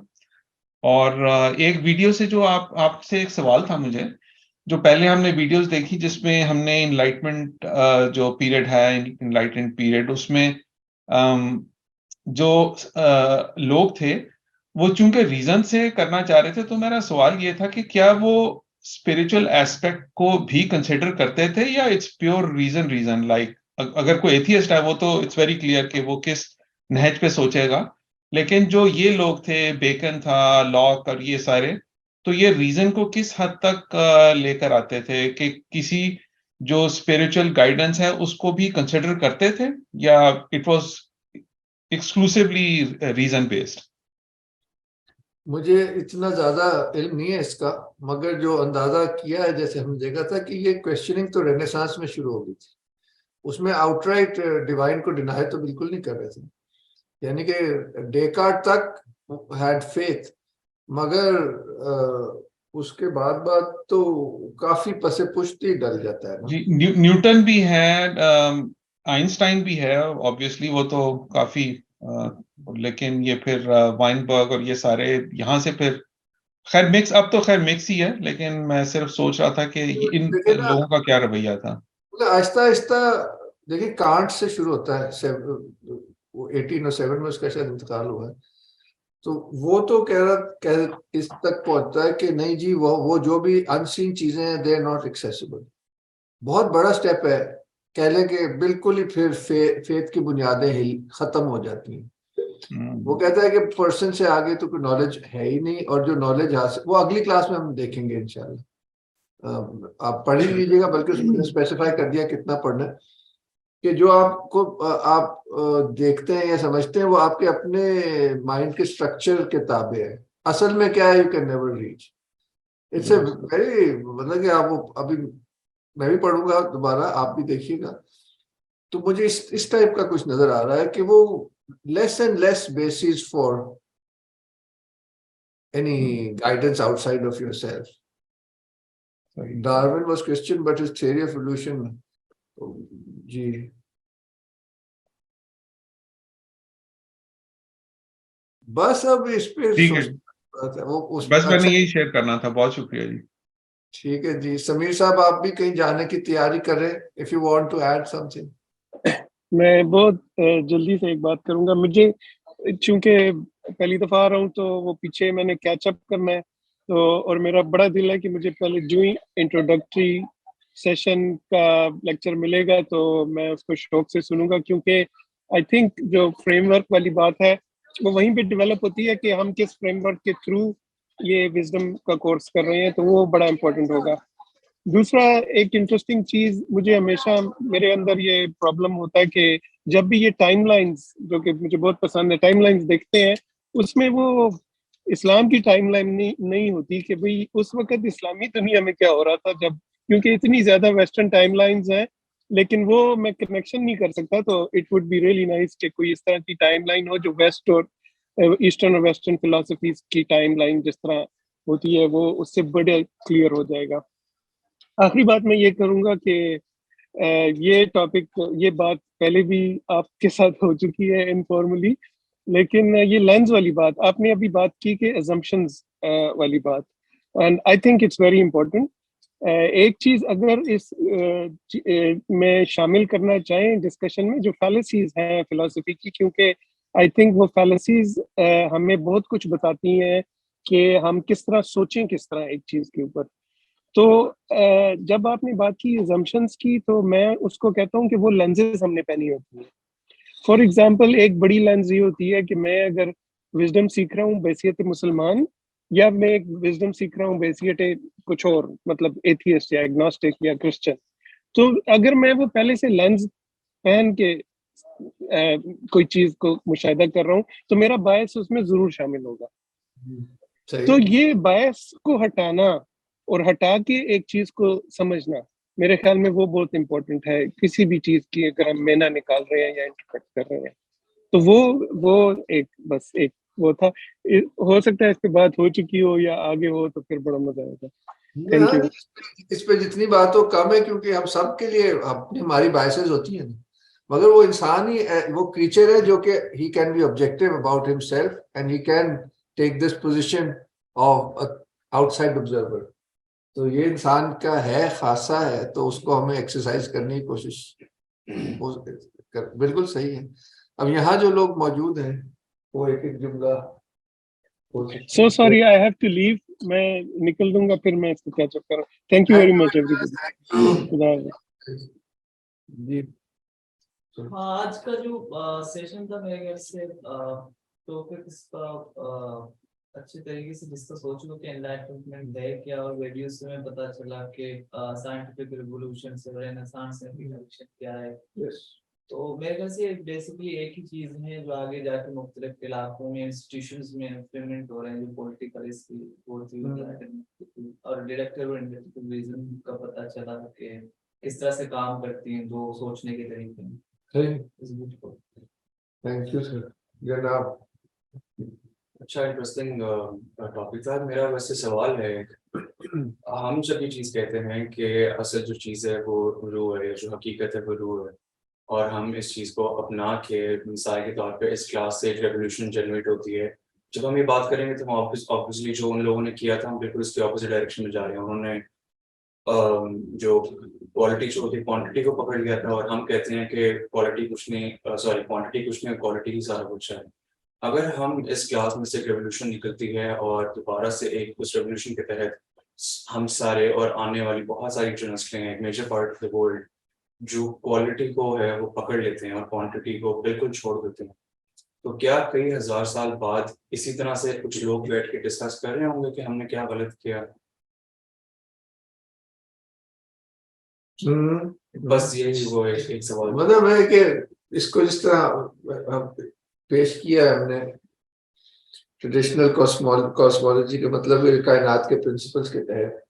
और एक वीडियो से जो आपसे एक सवाल था मुझे, जो पहले हमने वीडियोस देखी जिसमें हमने इनलाइटमेंट जो पीरियड है, इनलाइटमेंट पीरियड, उसमें जो लोग थे वो चूंकि रीजन से करना चाह रहे थे, तो मेरा सवाल ये था कि क्या वो स्पिरिचुअल एस्पेक्ट को भी कंसिडर करते थे या इट्स प्योर रीजन लाइक अगर कोई एथियस्ट है वो तो इट्स वेरी क्लियर कि वो किस नहज पे सोचेगा। लेकिन जो ये लोग थे, बेकन था, लॉक और ये सारे, तो ये रीजन को किस हद तक लेकर आते थे कि किसी जो स्पिरिचुअल गाइडेंस है उसको भी कंसिडर करते थे, या it was exclusively reason based? मुझे इतना ज्यादा इल्म नहीं है इसका, मगर जो अंदाजा किया है, जैसे हमने देखा था कि ये क्वेश्चनिंग तो रेनेसांस में शुरू हो गई थी, उसमें आउटराइट डिवाइन को डिनाई तो बिल्कुल नहीं कर रहे थे। यानी कि डेकार्ट तक हैड फेथ, मगर उसके बाद तो काफी पसे पुश्ती डल जाता है ना। जी, न्यूटन भी है, आइंस्टाइन भी है, ऑब्वियसली वो तो काफी लेकिन ये फिर वाइनबर्ग और ये सारे यहाँ से फिर खैर मिक्स, अब तो खैर मिक्स ही है, लेकिन मैं सिर्फ सोच रहा था कि इन लोगों का क्या रवैया था। आहिस्ता आहिस्ता देखिए, कांट से शुरू होता है, 1807 में उसका शायद इंतकाल हुआ है। तो वो तो इस तक पहुंचता है कि नहीं जी, वो जो भी अनसीन चीजें हैं दे आर नॉट एक्सेसिबल। बहुत बड़ा स्टेप है, कह लें कि बिल्कुल ही फिर फेथ की बुनियादें खत्म हो जाती हैं। वो कहता है कि पर्सन से आगे तो कोई नॉलेज है ही नहीं, और जो नॉलेज हासिल, वो अगली क्लास में हम देखेंगे इंशाल्लाह। आप पढ़ ही लीजिएगा, बल्कि उसमें स्पेसिफाई कर दिया कितना पढ़ना है, कि जो आपको आप देखते हैं या समझते हैं वो आपके अपने माइंड के स्ट्रक्चर के ताबे है। असल में क्या है, you can never reach. It's a very, मतलब कि आप वो, अभी मैं भी पढ़ूंगा दोबारा, आप भी देखिएगा, तो मुझे इस टाइप का कुछ नजर आ रहा है कि वो less and less basis for any guidance outside of yourself. Darwin was Christian but his theory of evolution, जी। बस अब इस पे ठीक है, वो बस मैंने यही शेयर करना था, बहुत शुक्रिया जी। ठीक है जी। समीर साहब, आप भी कहीं जाने की तैयारी कर रहे हैं? If you want to add something. मैं बहुत जल्दी से एक बात करूंगा। मुझे चूंकि पहली दफा आ रहा हूँ तो वो पीछे मैंने कैचअप करना है, तो और मेरा बड़ा दिल है कि मुझे पहले जो ही इंट्रोडक्टरी सेशन का लेक्चर मिलेगा तो मैं उसको शौक से सुनूंगा, क्योंकि आई थिंक जो फ्रेमवर्क वाली बात है वो वहीं पे डेवलप होती है कि हम किस फ्रेमवर्क के थ्रू ये विजडम का कोर्स कर रहे हैं, तो वो बड़ा इंपॉर्टेंट होगा। दूसरा, एक इंटरेस्टिंग चीज मुझे हमेशा मेरे अंदर ये प्रॉब्लम होता है कि जब भी ये टाइमलाइंस, जो कि मुझे बहुत पसंद है, टाइमलाइंस देखते हैं, उसमें वो इस्लाम की टाइमलाइन नहीं होती कि भाई उस वक्त इस्लामी दुनिया में क्या हो रहा था, जब क्योंकि इतनी ज्यादा वेस्टर्न टाइमलाइंस हैं, लेकिन वो मैं कनेक्शन नहीं कर सकता। तो it would be really nice कि कोई इस तरह की टाइमलाइन हो जो वेस्ट और ईस्टर्न और वेस्टर्न फिलोसफीज की टाइमलाइन जिस तरह होती है, वो उससे बड़े क्लियर हो जाएगा। आखिरी बात मैं ये करूंगा कि ये टॉपिक, ये बात पहले भी आपके साथ हो चुकी है इनफॉर्मली, लेकिन ये लेंस वाली बात आपने अभी बात की कि assumptions वाली बात, and I think it's very important. एक चीज अगर इस में शामिल करना चाहें डिस्कशन में, जो फैलेसीज हैं फिलोसफी की, क्योंकि आई थिंक वो फैलेसीज हमें बहुत कुछ बताती हैं कि हम किस तरह सोचें किस तरह एक चीज के ऊपर। तो जब आपने बात की assumptions की, तो मैं उसको कहता हूँ कि वो लेंसेज हमने पहनी होती है। फॉर एग्जांपल, एक बड़ी लेंस ये होती है कि मैं अगर विजडम सीख रहा हूँ बैसियत मुसलमान, या मैं एक विजडम सीख रहा हूँ बैसियत कुछ और, मतलब एथियस्ट या एग्नोस्टिक या क्रिश्चियन, तो अगर मैं वो पहले से लेंस पहन के कोई चीज को मुशाहिदा कर रहा हूँ तो मेरा बायस उसमें जरूर शामिल होगा। तो ये बायस को हटाना और हटा के एक चीज को समझना, मेरे ख्याल में वो बहुत इंपॉर्टेंट है किसी भी चीज की, अगर हम मेना निकाल रहे हैं या इंटरप्रेट कर रहे हैं। तो वो एक बस एक वो था। हो सकता है इस पे बात हो चुकी हो या आगे हो, तो फिर बड़ा मजा आएगा। Thank you. इस पे जितनी बात हो कम है, क्योंकि हम सब के लिए अपनी हमारी बायसेस होती हैं, मगर वो इंसान ही वो क्रीचर है जो कि he can be objective about himself and he can take this position of outside observer. तो ये इंसान का है, खासा है, तो उसको हमें एक्सरसाइज करने की कोशिश बिल्कुल सही है। अब यहाँ जो लोग मौजूद हैं वो एक एक जुमला। So sorry, I have to leave. मैं निकल दूंगा, फिर मैं इसको कैचअप करूँ। Thank you very much everybody. जी हाँ, आज का जो सेशन था मेरे ख्याल से टॉपिक इसका अच्छे तरीके से डिस्कस हो चुका कि एनलाइटमेंट है क्या, और वीडियो से हमें पता चला कि साइंटिफिक रिवॉल्यूशन से रेनेसांस रिवॉल्यूशन क्या है। तो मेरे ख्याल से बेसिकली एक ही चीज है जो आगे जाके मुख्तलिफ इलाकों में इंस्टीट्यूशंस में इम्प्लीमेंट हो रहे हैं, जो पॉलिटिकल इसकी और डिडक्टिव और इंडक्टिव रीजन का पता चला कि किस तरह से काम करती हैं दो सोचने के तरीके। Thank you sir. जनाब, अच्छा इंटरेस्टिंग टॉपिक था। मेरा वैसे सवाल है, हम जब ये चीज़ कहते हैं कि असल जो चीज़ है वो रूह है, जो हकीकत है वो रूह है, और हम इस चीज़ को अपना के मिसाल के तौर पे इस क्लास से एक रेवोल्यूशन जनरेट होती है, जब हम ये बात करेंगे तो हम ऑब्वियसली जो उन लोगों ने किया था हम बिल्कुल इसके ऑपोजिट डायरेक्शन में जा रहे हैं। उन्होंने जो क्वालिटी जो होती है क्वांटिटी को पकड़ लिया था, और हम कहते हैं कि क्वालिटी कुछ नहीं, सॉरी क्वांटिटी कुछ नहीं, क्वालिटी ही सारा कुछ है। अगर हम इस क्लास में से एक रेवोल्यूशन निकलती है और दोबारा से एक उस रेवोल्यूशन के तहत हम सारे और आने वाली बहुत सारी जो नस्लें हैं, major part of the world, जो क्वालिटी को है वो पकड़ लेते हैं और क्वांटिटी को बिल्कुल छोड़ देते हैं, तो क्या कई हजार साल बाद इसी तरह से कुछ लोग बैठ के डिस्कस कर रहे होंगे कि हमने क्या गलत किया? बस यही वो एक सवाल। मतलब है कि इसको जिस तरह पेश किया है हमने ट्रेडिशनल कॉस्मोलॉजी के मतलब कायनात के प्रिंसिपल्स के तहत,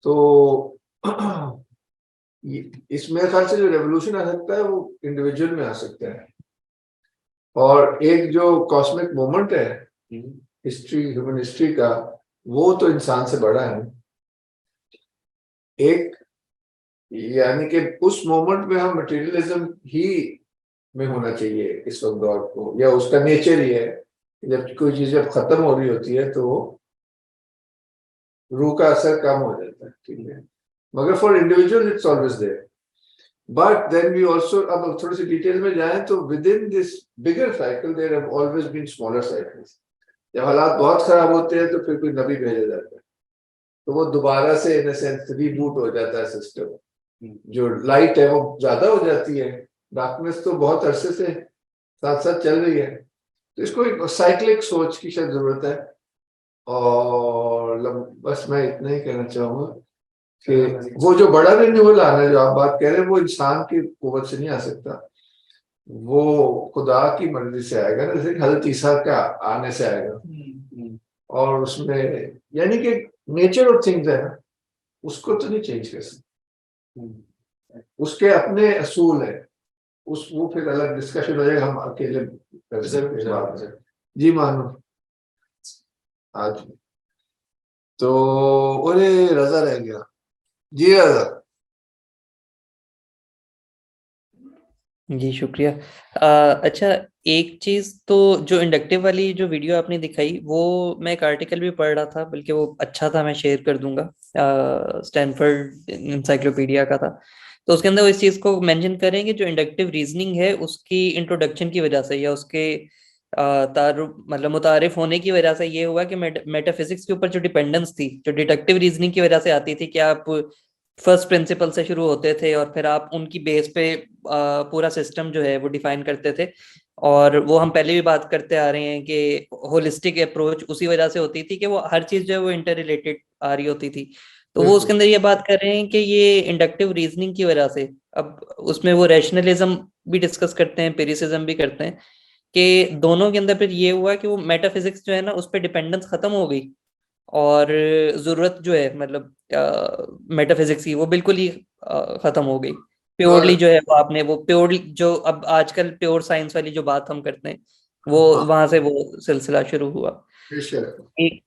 तो इसमें ख्याल से जो रेवोल्यूशन आ सकता है वो इंडिविजुअल में आ सकता है, और एक जो कॉस्मिक मोमेंट है हिस्ट्री, ह्यूमन हिस्ट्री का, वो तो इंसान से बड़ा है। एक यानी कि उस मोमेंट में हम मटेरियलिज्म ही में होना चाहिए इस वक्त दौर को, या उसका नेचर ही है जब कोई चीज जब खत्म हो रही होती है तो रूह का असर कम हो जाता है, ठीक है, मगर for individual it's always there. But then we also, अब थोड़ी सी डिटेल में जाएं तो within this bigger cycle there have always been smaller cycles. जब हालात बहुत खराब होते हैं तो फिर कोई नबी भेजा जाता है, तो वो दोबारा से इन सेंस रिबूट हो जाता है सिस्टम। जो लाइट है वो ज्यादा हो जाती है, डार्कनेस तो बहुत अरसे से साथ साथ चल रही है, तो इसको एक साइक्लिक सोच की शायद जरूरत है। और बस मैं इतना ही कहना चाहूंगा कि वो जो बड़ा रिन्यूअल आना है जो आप बात कह रहे हैं, वो इंसान की कुव्वत से नहीं आ सकता, वो खुदा की मर्जी से आएगा ना, जैसे हज़रत ईसा का आने से आएगा। और उसमें यानी कि नेचर ऑफ थिंग्स है ना, उसको तो नहीं चेंज कर सकते, उसके अपने असूल है, उस वो फिर अलग डिस्कशन हो जाएगा, हम अकेले कर सकते हैं। जी मानो आज तो अरे रजा रह गया जी, रजा जी शुक्रिया। अच्छा, एक चीज तो जो इंडक्टिव वाली जो वीडियो आपने दिखाई, वो मैं एक आर्टिकल भी पढ़ रहा था, बल्कि वो अच्छा था, मैं शेयर कर दूंगा, स्टैनफोर्ड इंसाइक्लोपीडिया का था। तो उसके अंदर वो इस चीज को मेंशन करेंगे, जो इंडक्टिव रीजनिंग है उसकी इंट्रोडक्शन की वजह से या उसके मतलब मुतारिफ होने की वजह से ये हुआ कि मेटाफिजिक्स के ऊपर जो डिपेंडेंस थी, जो डिडक्टिव रीजनिंग की वजह से आती थी कि आप फर्स्ट प्रिंसिपल से शुरू होते थे और फिर आप उनकी बेस पे पूरा सिस्टम जो है वो डिफाइन करते थे। और वो हम पहले भी बात करते आ रहे हैं कि होलिस्टिक अप्रोच उसी वजह से होती थी कि वो हर चीज जो है वो इंटर रिलेटेड आ रही होती थी। तो वो उसके अंदर ये बात कर रहे हैं कि ये इंडक्टिव रीजनिंग की वजह से, अब उसमें वो रैशनलिज्म भी डिस्कस करते हैं, एम्पिरिसिज्म भी करते हैं, कि दोनों के अंदर फिर ये हुआ कि वो मेटाफिजिक्स जो है ना, उस पर डिपेंडेंस खत्म हो गई और जरूरत जो है मतलब मेटाफिजिक्स की वो बिल्कुल ही खत्म हो गई। प्योरली जो है वो आपने वो प्योरली जो अब आजकल प्योर साइंस वाली जो बात हम करते हैं, वो वहां से वो सिलसिला शुरू हुआ। एक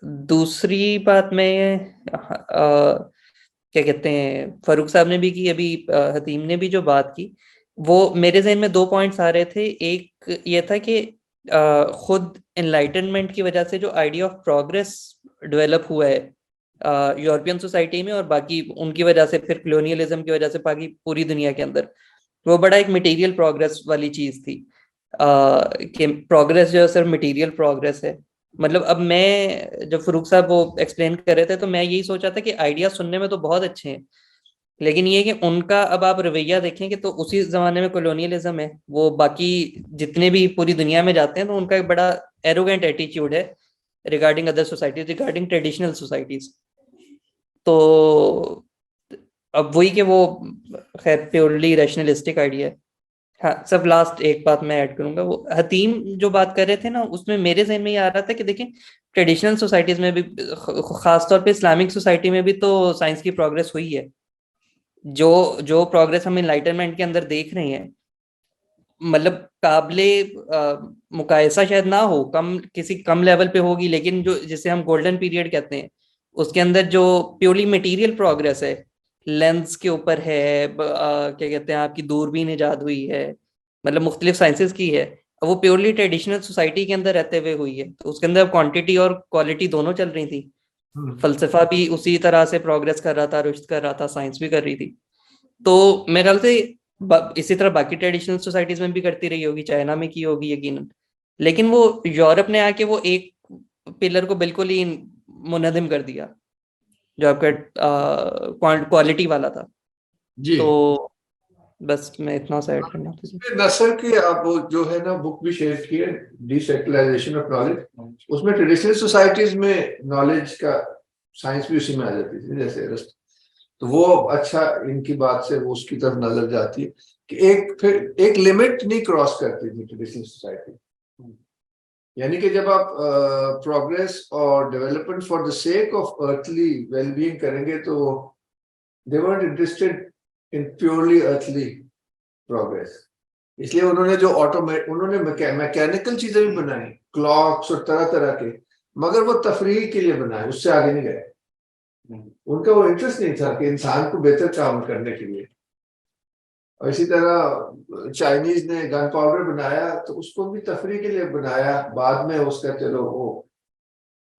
दूसरी बात मैं क्या कहते हैं, फारूक साहब ने भी की, अभी हतीम ने भी जो बात की, वो मेरे ज़हन में दो पॉइंट्स आ रहे थे। एक ये था कि खुद एनलाइटनमेंट की वजह से जो आइडिया ऑफ प्रोग्रेस डेवलप हुआ है यूरोपियन सोसाइटी में, और बाकी उनकी वजह से फिर कॉलोनियलिज्म की वजह से बाकी पूरी दुनिया के अंदर, वो बड़ा एक मटेरियल प्रोग्रेस वाली चीज़ थी कि प्रोग्रेस जो है सिर्फ मटेरियल प्रोग्रेस है। मतलब अब मैं जब फरूक साहब वो एक्सप्लेन कर रहे थे तो मैं यही सोचा था कि आइडिया सुनने में तो बहुत अच्छे हैं, लेकिन ये कि उनका अब आप रवैया देखेंगे तो उसी जमाने में कॉलोनियलिज्म है, वो बाकी जितने भी पूरी दुनिया में जाते हैं तो उनका एक बड़ा एरोगेंट एटीट्यूड है regarding other societies, regarding traditional societies. तो अब वही कि वो खैर प्योरली रैशनलिस्टिक आइडिया है। हाँ, सब लास्ट एक बात मैं ऐड करूंगा, वो हतीम जो बात कर रहे थे ना, उसमें मेरे ज़हन में ये आ रहा था कि देखें ट्रेडिशनल सोसाइटीज में भी, खासतौर पे इस्लामिक सोसाइटी में भी तो साइंस की प्रोग्रेस हुई है। जो जो प्रोग्रेस हम इनलाइटनमेंट के अंदर देख रहे हैं, मतलब काबिले मुकायसा शायद ना हो, कम किसी कम लेवल पे होगी, लेकिन जो जिसे हम गोल्डन पीरियड कहते हैं, उसके अंदर जो प्योरली मटेरियल प्रोग्रेस है, लेंस के ऊपर है, क्या कहते हैं आपकी दूरबीन ईजाद हुई है, मतलब मुख्तलिफ साइंसेस की है, वो प्योरली ट्रेडिशनल सोसाइटी के अंदर रहते हुए हुई है। तो उसके अंदर क्वांटिटी और क्वालिटी दोनों चल रही थी। फलसफा भी उसी तरह से प्रोग्रेस कर रहा था, रुश्द कर रहा था, साइंस भी कर रही थी। तो मेरे ख्याल से इसी तरह बाकी ट्रेडिशनल सोसाइटीज में भी करती रही होगी, चाइना में की होगी यकीनन, लेकिन वो यूरोप ने आके वो एक पिलर को बिल्कुल ही मुनहदिम कर दिया जो आपका क्वालिटी वाला था जी। तो बस मैं इतना सा ऐड करना था। नसर की आप वो जो है ना बुक भी शेयर की है, डीसेकुलराइजेशन ऑफ नॉलेज, उसमें ट्रेडिशनल सोसाइटीज में नॉलेज का साइंस भी उसी में आ जाती थी जैसे अरस्त। तो वो अच्छा इनकी बात से वो उसकी तरफ नजर जाती है कि फिर एक लिमिट नहीं क्रॉस करती थी ट्रेडिशनल सोसाइटी। यानी कि जब आप प्रोग्रेस और development for the sake of earthly wellbeing करेंगे तो दे weren't interested in purely earthly progress. इसलिए उन्होंने जो उन्होंने मैकेनिकल चीजें भी बनाई, क्लॉक्स और तरह तरह के, मगर वो तफरीह के लिए बनाए, उससे आगे नहीं गए। उनका वो इंटरेस्ट नहीं था कि इंसान को बेहतर काम करने के लिए। और इसी तरह चाइनीज ने गन पाउडर बनाया तो उसको भी तफरीह के लिए बनाया, बाद में उसका चलो वो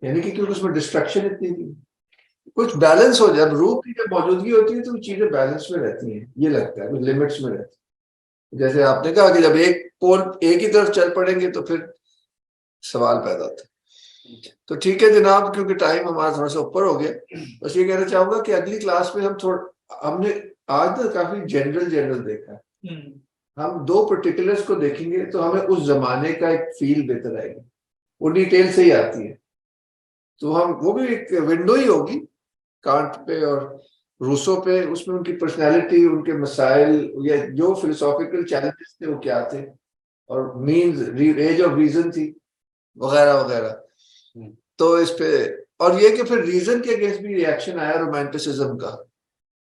यानी कि क्योंकि उसमें डिस्ट्रक्शन इतनी थी, कुछ बैलेंस हो जाए। रूह की जब मौजूदगी होती है तो चीजें बैलेंस में रहती हैं, ये लगता है, कुछ लिमिट्स में रहती है। जैसे आपने कहा कि जब एक पोल एक ही तरफ चल पड़ेंगे तो फिर सवाल पैदा होता है। तो ठीक है जनाब, क्योंकि टाइम हमारा थोड़ा सा ऊपर हो गया, बस ये कहना चाहूंगा कि अगली क्लास में हमने आज तो काफी जनरल देखा है, हम दो पर्टिकुलर्स को देखेंगे तो हमें उस जमाने का एक फील बेहतर आएगी, वो डिटेल से ही आती है। तो हम वो भी एक विंडो ही होगी कांट पे और रूसो पे, उसमें उनकी पर्सनैलिटी, उनके मसाइल या जो फिलोसॉफिकल चैलेंजेस थे वो क्या थे, और मीन्स एज ऑफ रीजन थी वगैरह वगैरह। तो इस पे और ये कि फिर रीजन के अगेंस्ट भी रिएक्शन आया रोमांटिसिज्म का,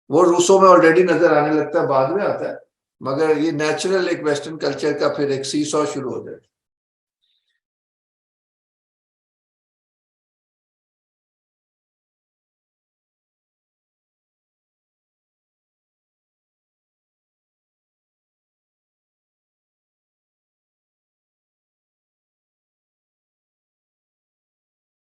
वो रूसो में ऑलरेडी नजर आने लगता है, बाद में आता है, मगर ये नेचुरल एक वेस्टर्न कल्चर का फिर एक सी सॉ शुरू हो जाता है।